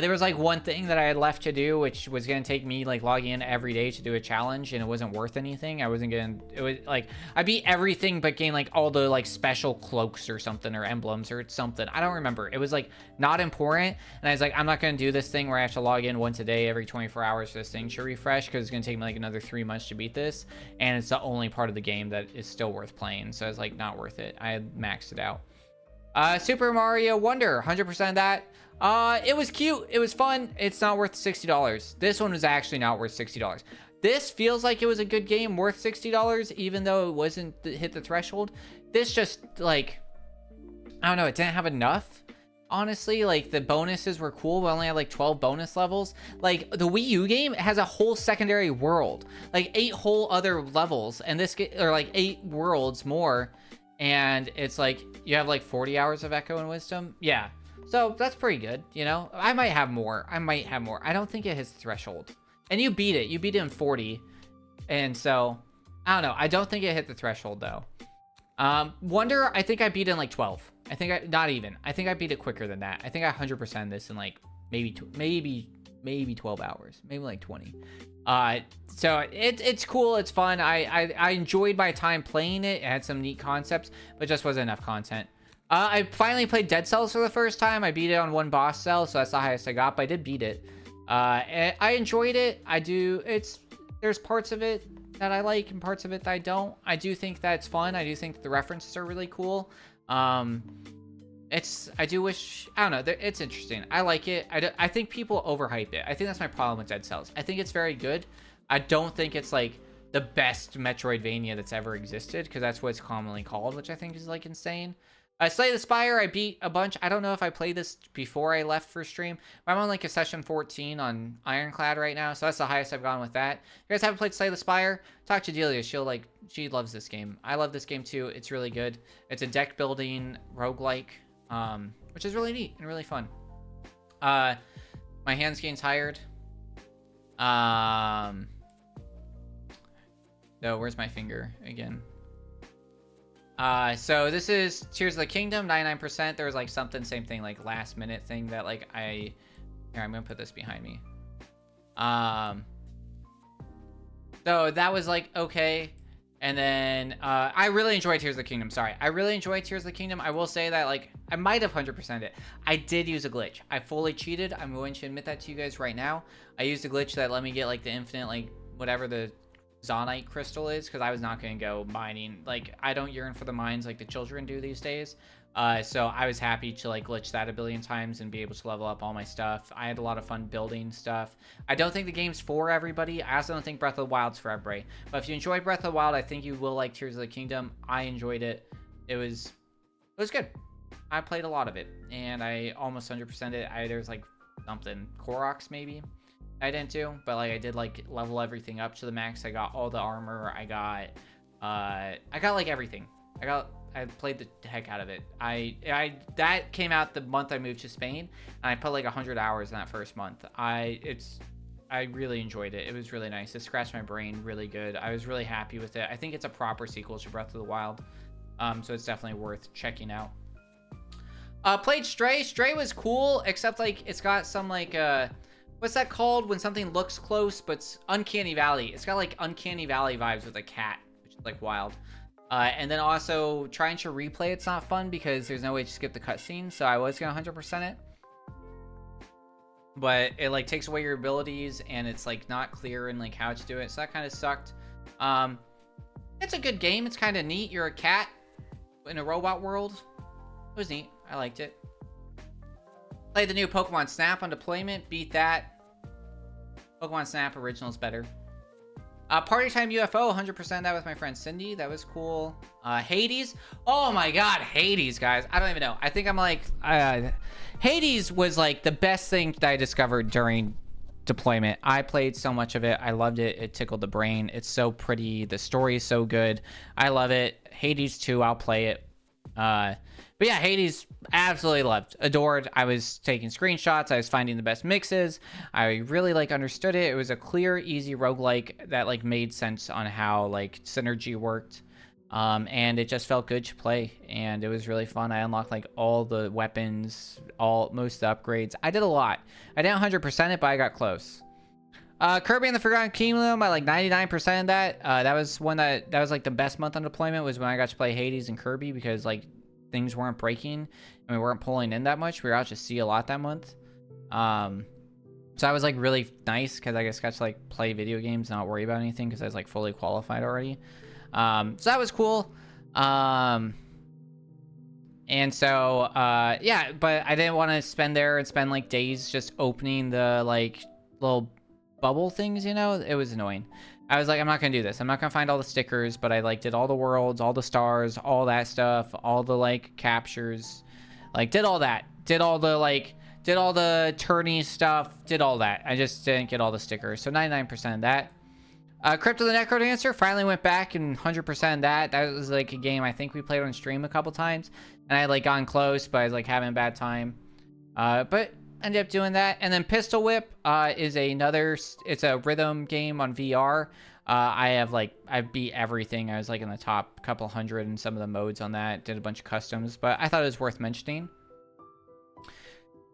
There was like one thing that I had left to do, which was going to take me like logging in every day to do a challenge, and it wasn't worth anything. I wasn't going to, it was like, I beat everything but gained like all the like special cloaks or something, or emblems or something. I don't remember. It was like not important. And I was like, I'm not going to do this thing where I have to log in once a day every 24 hours for this thing to refresh, because it's going to take me like another 3 months to beat this. And it's the only part of the game that is still worth playing. So it's like not worth it. I had maxed it out. Super Mario Wonder, 100% of that. It was cute. It was fun. It's not worth $60. This one was actually not worth $60. This feels like it was a good game worth $60, even though it wasn't hit the threshold. This just like, I don't know. It didn't have enough. Honestly, like the bonuses were cool, but only had like 12 bonus levels. Like the Wii U game has a whole secondary world, like 8 whole other levels, and this or like 8 worlds more. And it's like you have like 40 hours of Echo and Wisdom. Yeah. So that's pretty good, you know? I might have more. I don't think it hits the threshold. And you beat it. You beat it in 40. And so, I don't know. I don't think it hit the threshold, though. Wonder, I think I beat it in like 12. I think I not even. I think I beat it quicker than that. I think I 100% this in like maybe 12 hours, maybe like 20. So it's cool. It's fun. I enjoyed my time playing it. It had some neat concepts, but just wasn't enough content. I finally played Dead Cells for the first time. I beat it on one boss cell, so that's the highest I got, but I did beat it. And I enjoyed it. There's parts of it that I like and parts of it that I don't. I do think that it's fun. I do think the references are really cool. I do wish, I don't know, it's interesting. I like it. I think people overhype it. I think that's my problem with Dead Cells. I think it's very good. I don't think it's like the best Metroidvania that's ever existed, because that's what it's commonly called, which I think is like insane. Slay the Spire, I beat a bunch. I don't know if I played this before I left for stream, but I'm on like a session 14 on Ironclad right now, so that's the highest I've gone with that. If you guys haven't played Slay the Spire, talk to Delia. She loves this game. I love this game too. It's really good. It's a deck building roguelike, which is really neat and really fun. My hand's getting tired. So where's my finger again? So this is Tears of the Kingdom, 99%. There was like something, same thing, like last minute thing that like here, I'm gonna put this behind me. So that was like okay. And then I really enjoyed Tears of the Kingdom. Sorry, I really enjoyed Tears of the Kingdom. I will say that like I might have 100%ed it. I did use a glitch. I fully cheated. I'm going to admit that to you guys right now. I used a glitch that let me get like the infinite, like whatever the Zonite crystal is, because I was not going to go mining. Like, I don't yearn for the mines like the children do these days. So I was happy to like glitch that a billion times and be able to level up all my stuff. I had a lot of fun building stuff. I don't think the game's for everybody. I also don't think Breath of the Wild's for everybody. But if you enjoyed Breath of the Wild, I think you will like Tears of the Kingdom. I enjoyed it. It was good. I played a lot of it, and I almost 100%ed it. There's like something Koroks maybe I didn't do, but like I did like level everything up to the max. I got all the armor. I got like everything. I played the heck out of it. That came out the month I moved to Spain, and I put like 100 hours in that first month. I really enjoyed it. It was really nice. It scratched my brain really good. I was really happy with it. I think it's a proper sequel to Breath of the Wild. So it's definitely worth checking out. Played Stray. Stray was cool, except like it's got some like what's that called when something looks close but it's Uncanny Valley. It's got like Uncanny Valley vibes with a cat, which is like wild. And then also trying to replay it's not fun because there's no way to skip the cutscene, so I was gonna 100% it, but it like takes away your abilities and it's like not clear in like how to do it, so that kind of sucked. It's a good game. It's kind of neat. You're a cat in a robot world. It was neat. I liked it. Played the new Pokemon Snap on deployment. Beat that. Pokemon Snap original is better. Party Time UFO, 100% that with my friend Cindy. That was cool. Hades. Oh my god, Hades, guys. I don't even know. I think I'm like... Hades was like the best thing that I discovered during deployment. I played so much of it. I loved it. It tickled the brain. It's so pretty. The story is so good. I love it. Hades 2, I'll play it. But yeah, Hades, absolutely loved, adored. I was taking screenshots. I was finding the best mixes. I really like understood it. It was a clear, easy roguelike that like made sense on how like synergy worked. And it just felt good to play, and it was really fun. I unlocked like all the weapons, most of the upgrades. I did a lot. I didn't 100% it, but I got close. Kirby and the Forgotten Kingdom, I like 99% of that. That was one that was like the best month on deployment, was when I got to play Hades and Kirby, because like things weren't breaking and we weren't pulling in that much. We were out to see a lot that month. So that was like really nice, because I guess got to like play video games and not worry about anything, because I was like fully qualified already. So that was cool. And so yeah, but I didn't want to spend like days just opening the like little bubble things, you know. It was annoying. I was like, I'm not gonna do this. I'm not gonna find all the stickers, but I like did all the worlds, all the stars, all that stuff, all the like captures, like did all that, did all the tourney stuff, did all that. I just didn't get all the stickers. So 99% of that. Crypt of the Necrodancer, finally went back and 100% that. That was like a game I think we played on stream a couple times, and I had like gotten close, but I was like having a bad time. But ended up doing that. And then Pistol Whip is another, it's a rhythm game on VR. I beat everything. I was like in the top couple hundred in some of the modes on that. Did a bunch of customs, but I thought it was worth mentioning.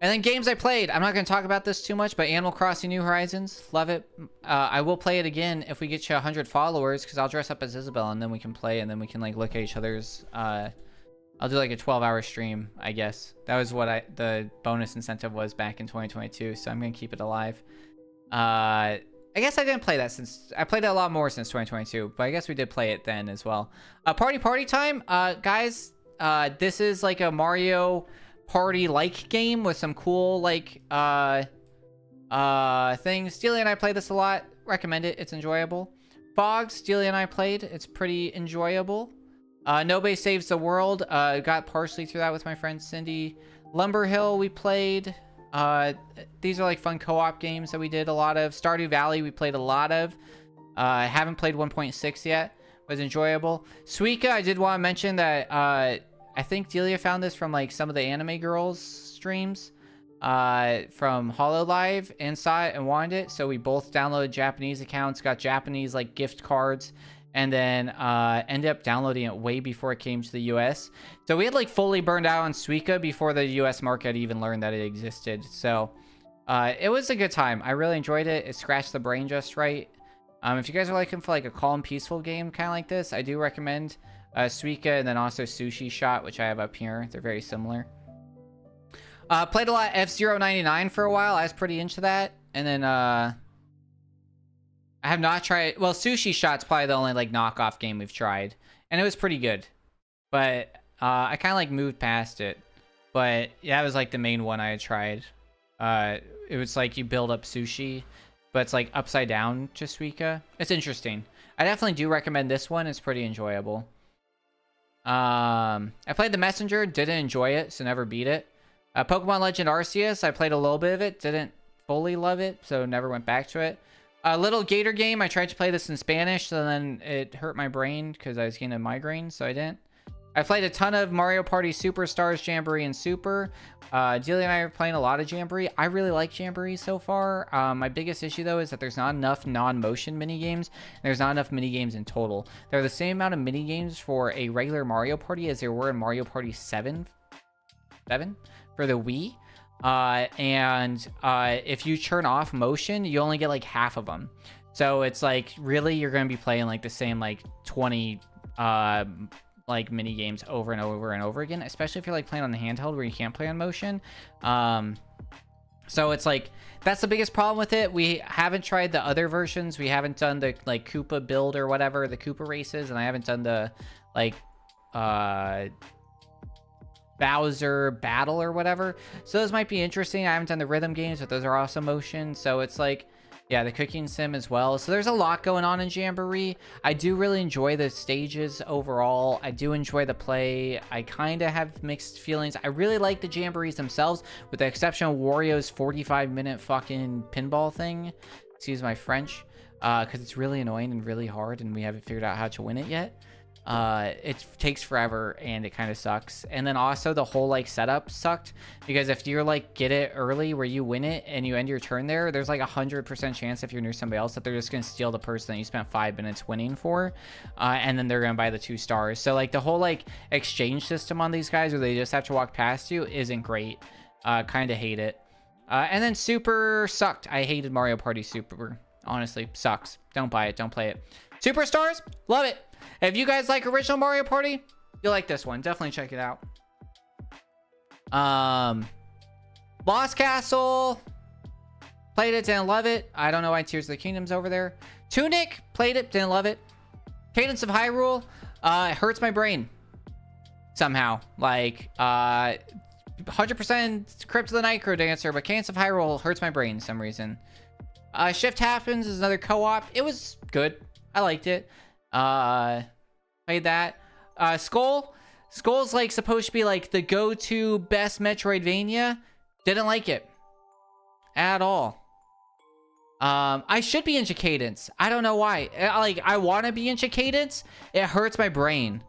And then games I played. I'm not going to talk about this too much, but Animal Crossing New Horizons, love it. I will play it again if we get you 100 followers, because I'll dress up as Isabelle and then we can play, and then we can like look at each other's. I'll do like a 12-hour stream, I guess. That was what the bonus incentive was back in 2022, so I'm going to keep it alive. I guess I didn't play that since I played it a lot more since 2022, but I guess we did play it then as well. Party time, guys. This is like a Mario Party like game with some cool like things. Steely and I played this a lot. Recommend it. It's enjoyable. Fog, Steely and I played. It's pretty enjoyable. Nobody Saves the World. Got partially through that with my friend Cindy. Lumber Hill we played. These are like fun co-op games that we did a lot of. Stardew Valley we played a lot of. Haven't played 1.6 yet. Was enjoyable. Suika, I did want to mention that I think Delia found this from like some of the Anime Girls streams from HoloLive and saw it and wanted it. So we both downloaded Japanese accounts, got Japanese like gift cards, and then ended up downloading it way before it came to the US. So we had like fully burned out on Suika before the US market even learned that it existed. So it was a good time. I really enjoyed it. It scratched the brain just right. If you guys are looking for like a calm, peaceful game kind of like this, I do recommend Suika, and then also Sushi Shot, which I have up here. They're very similar. Played a lot of F-Zero 99 for a while. I was pretty into that. And then I have not tried. Well, Sushi Shot's probably the only like knockoff game we've tried, and it was pretty good. But I kind of like moved past it. But yeah, it was like the main one I had tried. It was like you build up sushi, but it's like upside down to Suika. It's interesting. I definitely do recommend this one. It's pretty enjoyable. I played The Messenger, didn't enjoy it, so never beat it. Pokemon Legend Arceus, I played a little bit of it, didn't fully love it, so never went back to it. Little Gator Game, I tried to play this in Spanish, so then it hurt my brain because I was getting a migraine, so I didn't. I played a ton of Mario Party Superstars, Jamboree, and Super. Delia and I are playing a lot of Jamboree. I really like Jamboree so far. My biggest issue, though, is that there's not enough non-motion minigames. There's not enough minigames in total. There are the same amount of minigames for a regular Mario Party as there were in Mario Party 7 for the Wii. If you turn off motion, you only get like half of them. So it's like, really, you're going to be playing like the same like 20 like mini games over and over and over again, especially if you're like playing on the handheld where you can't play on motion. So it's like, that's the biggest problem with it. We haven't tried the other versions. We haven't done the like Koopa build or whatever, the Koopa races, and I haven't done the like Bowser battle or whatever. So those might be interesting. I haven't done the rhythm games, but those are also motion. So it's like, yeah, the cooking sim as well. So there's a lot going on in Jamboree. I do really enjoy the stages overall. I do enjoy the play. I kind of have mixed feelings. I really like the Jamborees themselves, with the exception of Wario's 45-minute fucking pinball thing. Excuse my French. Because it's really annoying and really hard, and we haven't figured out how to win it yet. It takes forever and it kind of sucks. And then also the whole like setup sucked, because if you're like get it early where you win it and you end your turn there's like 100% chance if you're near somebody else that they're just gonna steal the person that you spent 5 minutes winning for, and then they're gonna buy the 2 stars. So like the whole like exchange system on these guys where they just have to walk past you isn't great. Kind of hate it. And then Super sucked. I hated Mario Party Super. Honestly, sucks. Don't buy it. Don't play it. Superstars, love it. If you guys like original Mario Party, you'll like this one. Definitely check it out. Lost Castle, played it, didn't love it. I don't know why Tears of the Kingdom's over there. Tunic, played it, didn't love it. Cadence of Hyrule, it hurts my brain somehow. Like 100% Crypt of the Nightcrow Dancer, but Cadence of Hyrule hurts my brain for some reason. Shift Happens is another co-op. It was good. I liked it. Played that. Skull's like supposed to be like the go-to best Metroidvania. Didn't like it at all. I should be into Cadence. I don't know why. Like, I want to be into Cadence. It hurts my brain.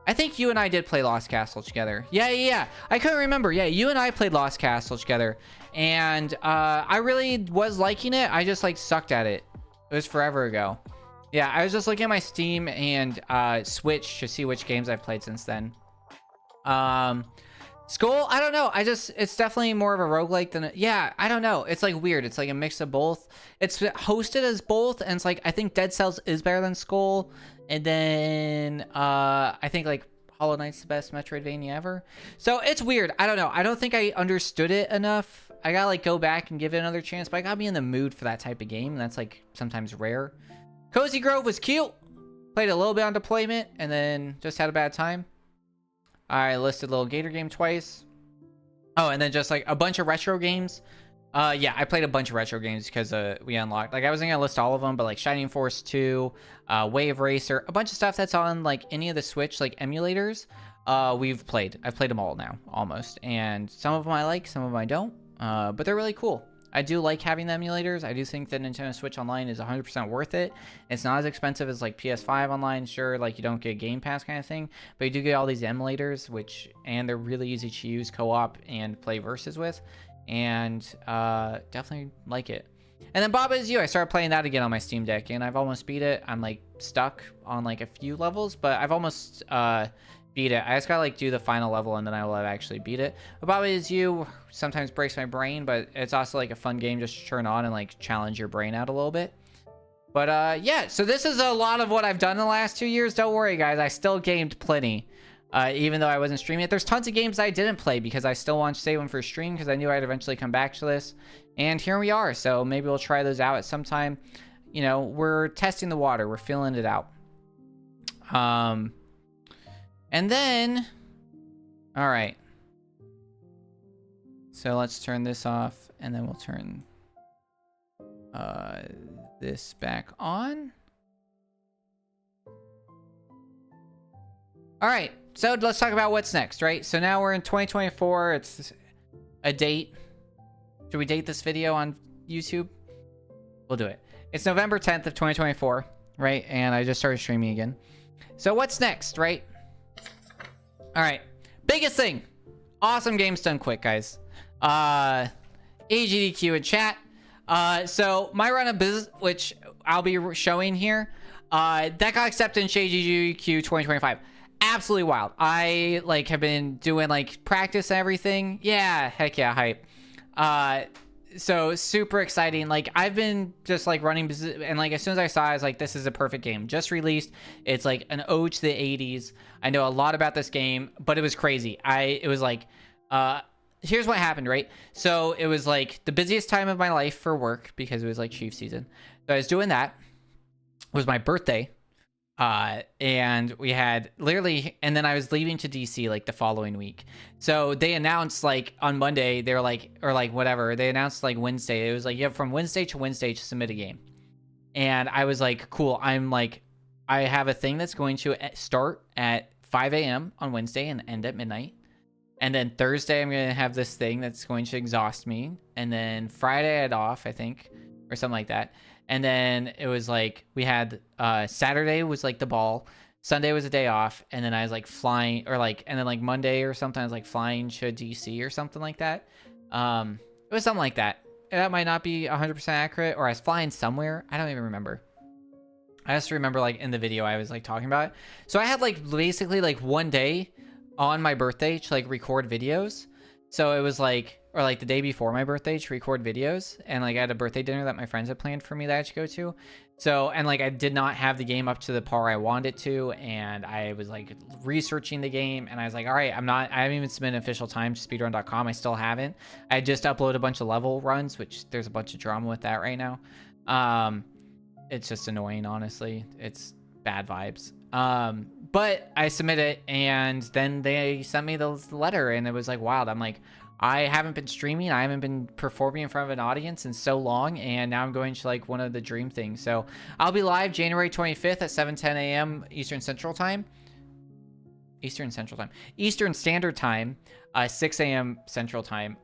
I think you and I did play Lost Castle together. Yeah. I couldn't remember. Yeah, you and I played Lost Castle together. And I really was liking it. I just like sucked at it. It was forever ago. Yeah, I was just looking at my Steam and Switch to see which games I've played since then. Skull, I don't know. It's definitely more of a roguelike than yeah, I don't know. It's like weird. It's like a mix of both. It's hosted as both, and it's like I think Dead Cells is better than Skull. And then I think like Hollow Knight's the best Metroidvania ever. So it's weird. I don't know. I don't think I understood it enough. I gotta like go back and give it another chance, but I gotta be in the mood for that type of game. And that's like sometimes rare. Cozy Grove was cute. Played a little bit on deployment and then just had a bad time. I listed Little Gator Game twice. Oh, and then just like a bunch of retro games. Yeah, I played a bunch of retro games because we unlocked. Like I wasn't gonna list all of them, but like Shining Force 2, Wave Racer, a bunch of stuff that's on like any of the Switch like emulators. We've played. I've played them all now, almost. And some of them I like, some of them I don't. But they're really cool. I do like having the emulators. I do think that Nintendo Switch Online is 100% worth it. It's not as expensive as like PS5 Online. Sure, like you don't get Game Pass kind of thing, but you do get all these emulators, and they're really easy to use co-op and play versus with, and definitely like it. And then Baba Is You, I started playing that again on my Steam Deck, and I've almost beat it. I'm like stuck on like a few levels, but I've almost beat it. I just gotta like do the final level and then I will have actually beat it. But Baba Is You sometimes breaks my brain, but it's also like a fun game just to turn on and like challenge your brain out a little bit. But yeah, so this is a lot of what I've done in the last 2 years. Don't worry guys, I still gamed plenty. Even though I wasn't streaming it. There's tons of games I didn't play because I still wanted to save them for stream because I knew I'd eventually come back to this. And here we are. So maybe we'll try those out at some time. You know, we're testing the water. We're feeling it out. And then, all right. So let's turn this off and then we'll turn this back on. All right. So let's talk about what's next, right? So now we're in 2024. It's a date. Should we date this video on YouTube? We'll do it. It's November 10th of 2024, right? And I just started streaming again. So what's next, right? All right. Biggest thing. Awesome games done quick, guys. AGDQ in chat. So my run of business, which I'll be showing here, that got accepted in AGDQ 2025. Absolutely wild. I like have been doing like practice and everything. Yeah, heck yeah, hype. So super exciting. Like I've been just like running business, and like as soon as I saw it, I was like, this is a perfect game. Just released. It's like an ode to the 80s. I know a lot about this game, but it was crazy. It was like here's what happened, right? So it was like the busiest time of my life for work because it was like Chief season. So I was doing that. It was my birthday. And we had literally, and then I was leaving to DC like the following week. So they announced like on Monday, they were like, or like whatever, they announced like Wednesday. It was like, you have from Wednesday to Wednesday to submit a game. And I was like, cool. I'm like, I have a thing that's going to start at 5 a.m. on Wednesday and end at midnight. And then Thursday, I'm going to have this thing that's going to exhaust me. And then Friday I had off, I think, or something like that. And then it was like we had Saturday was like the ball, Sunday was a day off, and then I was like flying, or like, and then like Monday or something I was like flying to DC or something like that. It was something like that. That might not be 100% accurate, or I was flying somewhere. I don't even remember. I just remember like in the video I was like talking about it. So I had like basically like one day on my birthday to like record videos. So it was like, or like the day before my birthday to record videos, and like I had a birthday dinner that my friends had planned for me that I should go to. So, and like I did not have the game up to the par I wanted it to, and I was like researching the game, and I was like, all right, I haven't even submitted an official time to speedrun.com. I still haven't. I just uploaded a bunch of level runs, which there's a bunch of drama with that right now. It's just annoying, honestly. It's bad vibes. But I submitted it, and then they sent me the letter, and it was like wild. I'm like, I haven't been streaming. I haven't been performing in front of an audience in so long, and now I'm going to like one of the dream things. So I'll be live January 25th at 7:10 a.m. Eastern Standard Time, 6 a.m. Central Time.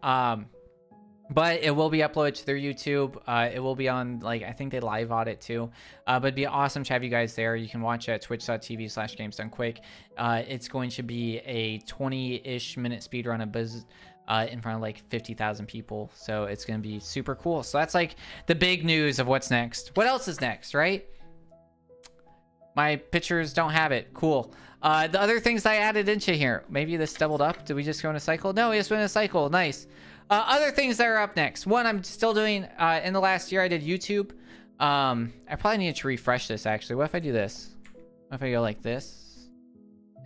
But it will be uploaded to their YouTube. It will be on, like, I think they live on it too. But it'd be awesome to have you guys there. You can watch it at twitch.tv/gamesdonequick. It's going to be a 20-ish minute speedrun of Buzz in front of like 50,000 people. So it's going to be super cool. So that's like the big news of what's next. What else is next, right? My pictures don't have it. Cool. The other things I added into here. Maybe this doubled up. Did we just go in a cycle? No, we just went in a cycle. Nice. Other things that are up next. One, I'm still doing, in the last year, I did YouTube. I probably need to refresh this, actually. What if I do this? What if I go like this?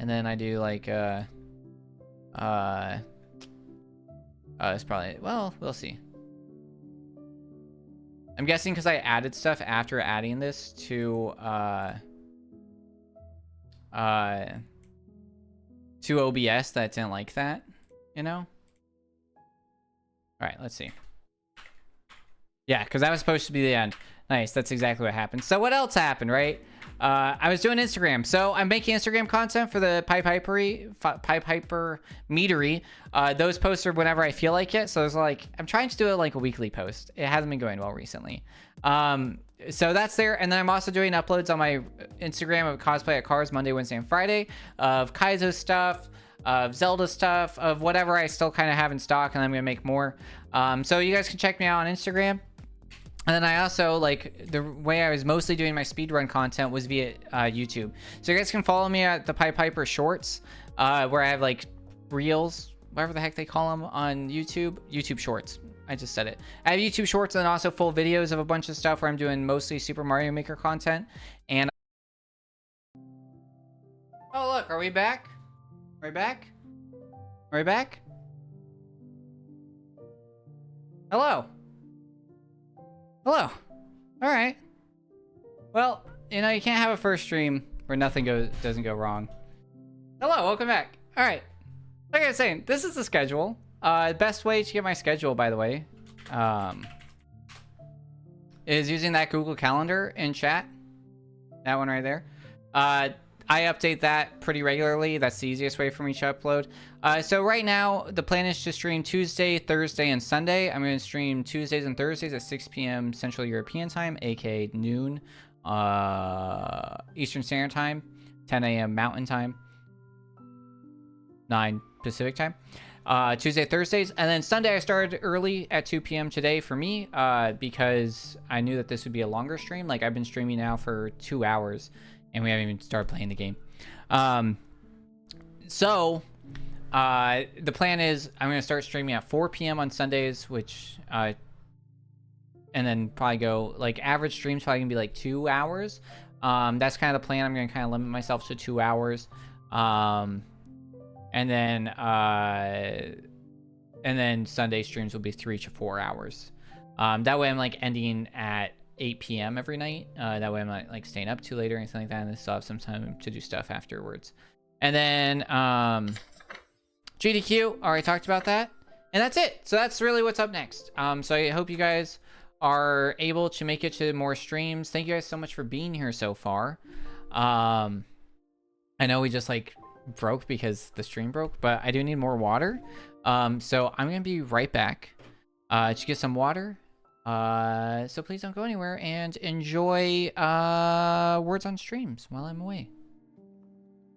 And then I do like, it's probably, well, we'll see. I'm guessing because I added stuff after adding this to OBS that didn't like that, you know? All right, let's see. Yeah, because that was supposed to be the end. Nice, that's exactly what happened. So what else happened, right? I was doing Instagram. So I'm making Instagram content for the Pipiper meadery. Those posts are whenever I feel like it. So it's like, I'm trying to do it like a weekly post. It hasn't been going well recently. So that's there. And then I'm also doing uploads on my Instagram of Cosplay at Cars Monday, Wednesday, and Friday of Kaizo stuff, of Zelda stuff, of whatever I still kind of have in stock, and I'm gonna make more. So you guys can check me out on Instagram. And then I also, like, the way I was mostly doing my speedrun content was via YouTube. So you guys can follow me at the ThePiPiper's Shorts, where I have like reels, whatever the heck they call them on YouTube Shorts. I just said it. I have YouTube Shorts and then also full videos of a bunch of stuff where I'm doing mostly Super Mario Maker content. And oh look, are we back? Are we back? Are we back? Hello. Hello. All right. Well, you know, you can't have a first stream where nothing doesn't go wrong. Hello, welcome back. All right. Like I was saying, this is the schedule. Best way to get my schedule, by the way, is using that Google Calendar in chat. That one right there. I update that pretty regularly. That's the easiest way for me to upload. So right now, the plan is to stream Tuesday, Thursday, and Sunday. I'm going to stream Tuesdays and Thursdays at 6 p.m. Central European Time, aka noon Eastern Standard Time, 10 a.m. Mountain Time, 9 Pacific Time. Tuesday, Thursdays, and then Sunday I started early at 2 p.m. today for me because I knew that this would be a longer stream. Like, I've been streaming now for 2 hours, and we haven't even started playing the game. So the plan is I'm going to start streaming at 4 p.m. on Sundays, which and then probably go, like, average streams probably going to be like 2 hours. That's kind of the plan. I'm going to kind of limit myself to 2 hours. And then Sunday streams will be 3 to 4 hours. That way I'm like ending at 8 p.m. every night. That way I'm not like staying up too late or anything like that, and I still have some time to do stuff afterwards. And then GDQ, already talked about that. And that's it. So that's really what's up next. So I hope you guys are able to make it to more streams. Thank you guys so much for being here so far. I know we just like broke because the stream broke, but I do need more water. So I'm gonna be right back to get some water. So please don't go anywhere and enjoy words on streams while I'm away.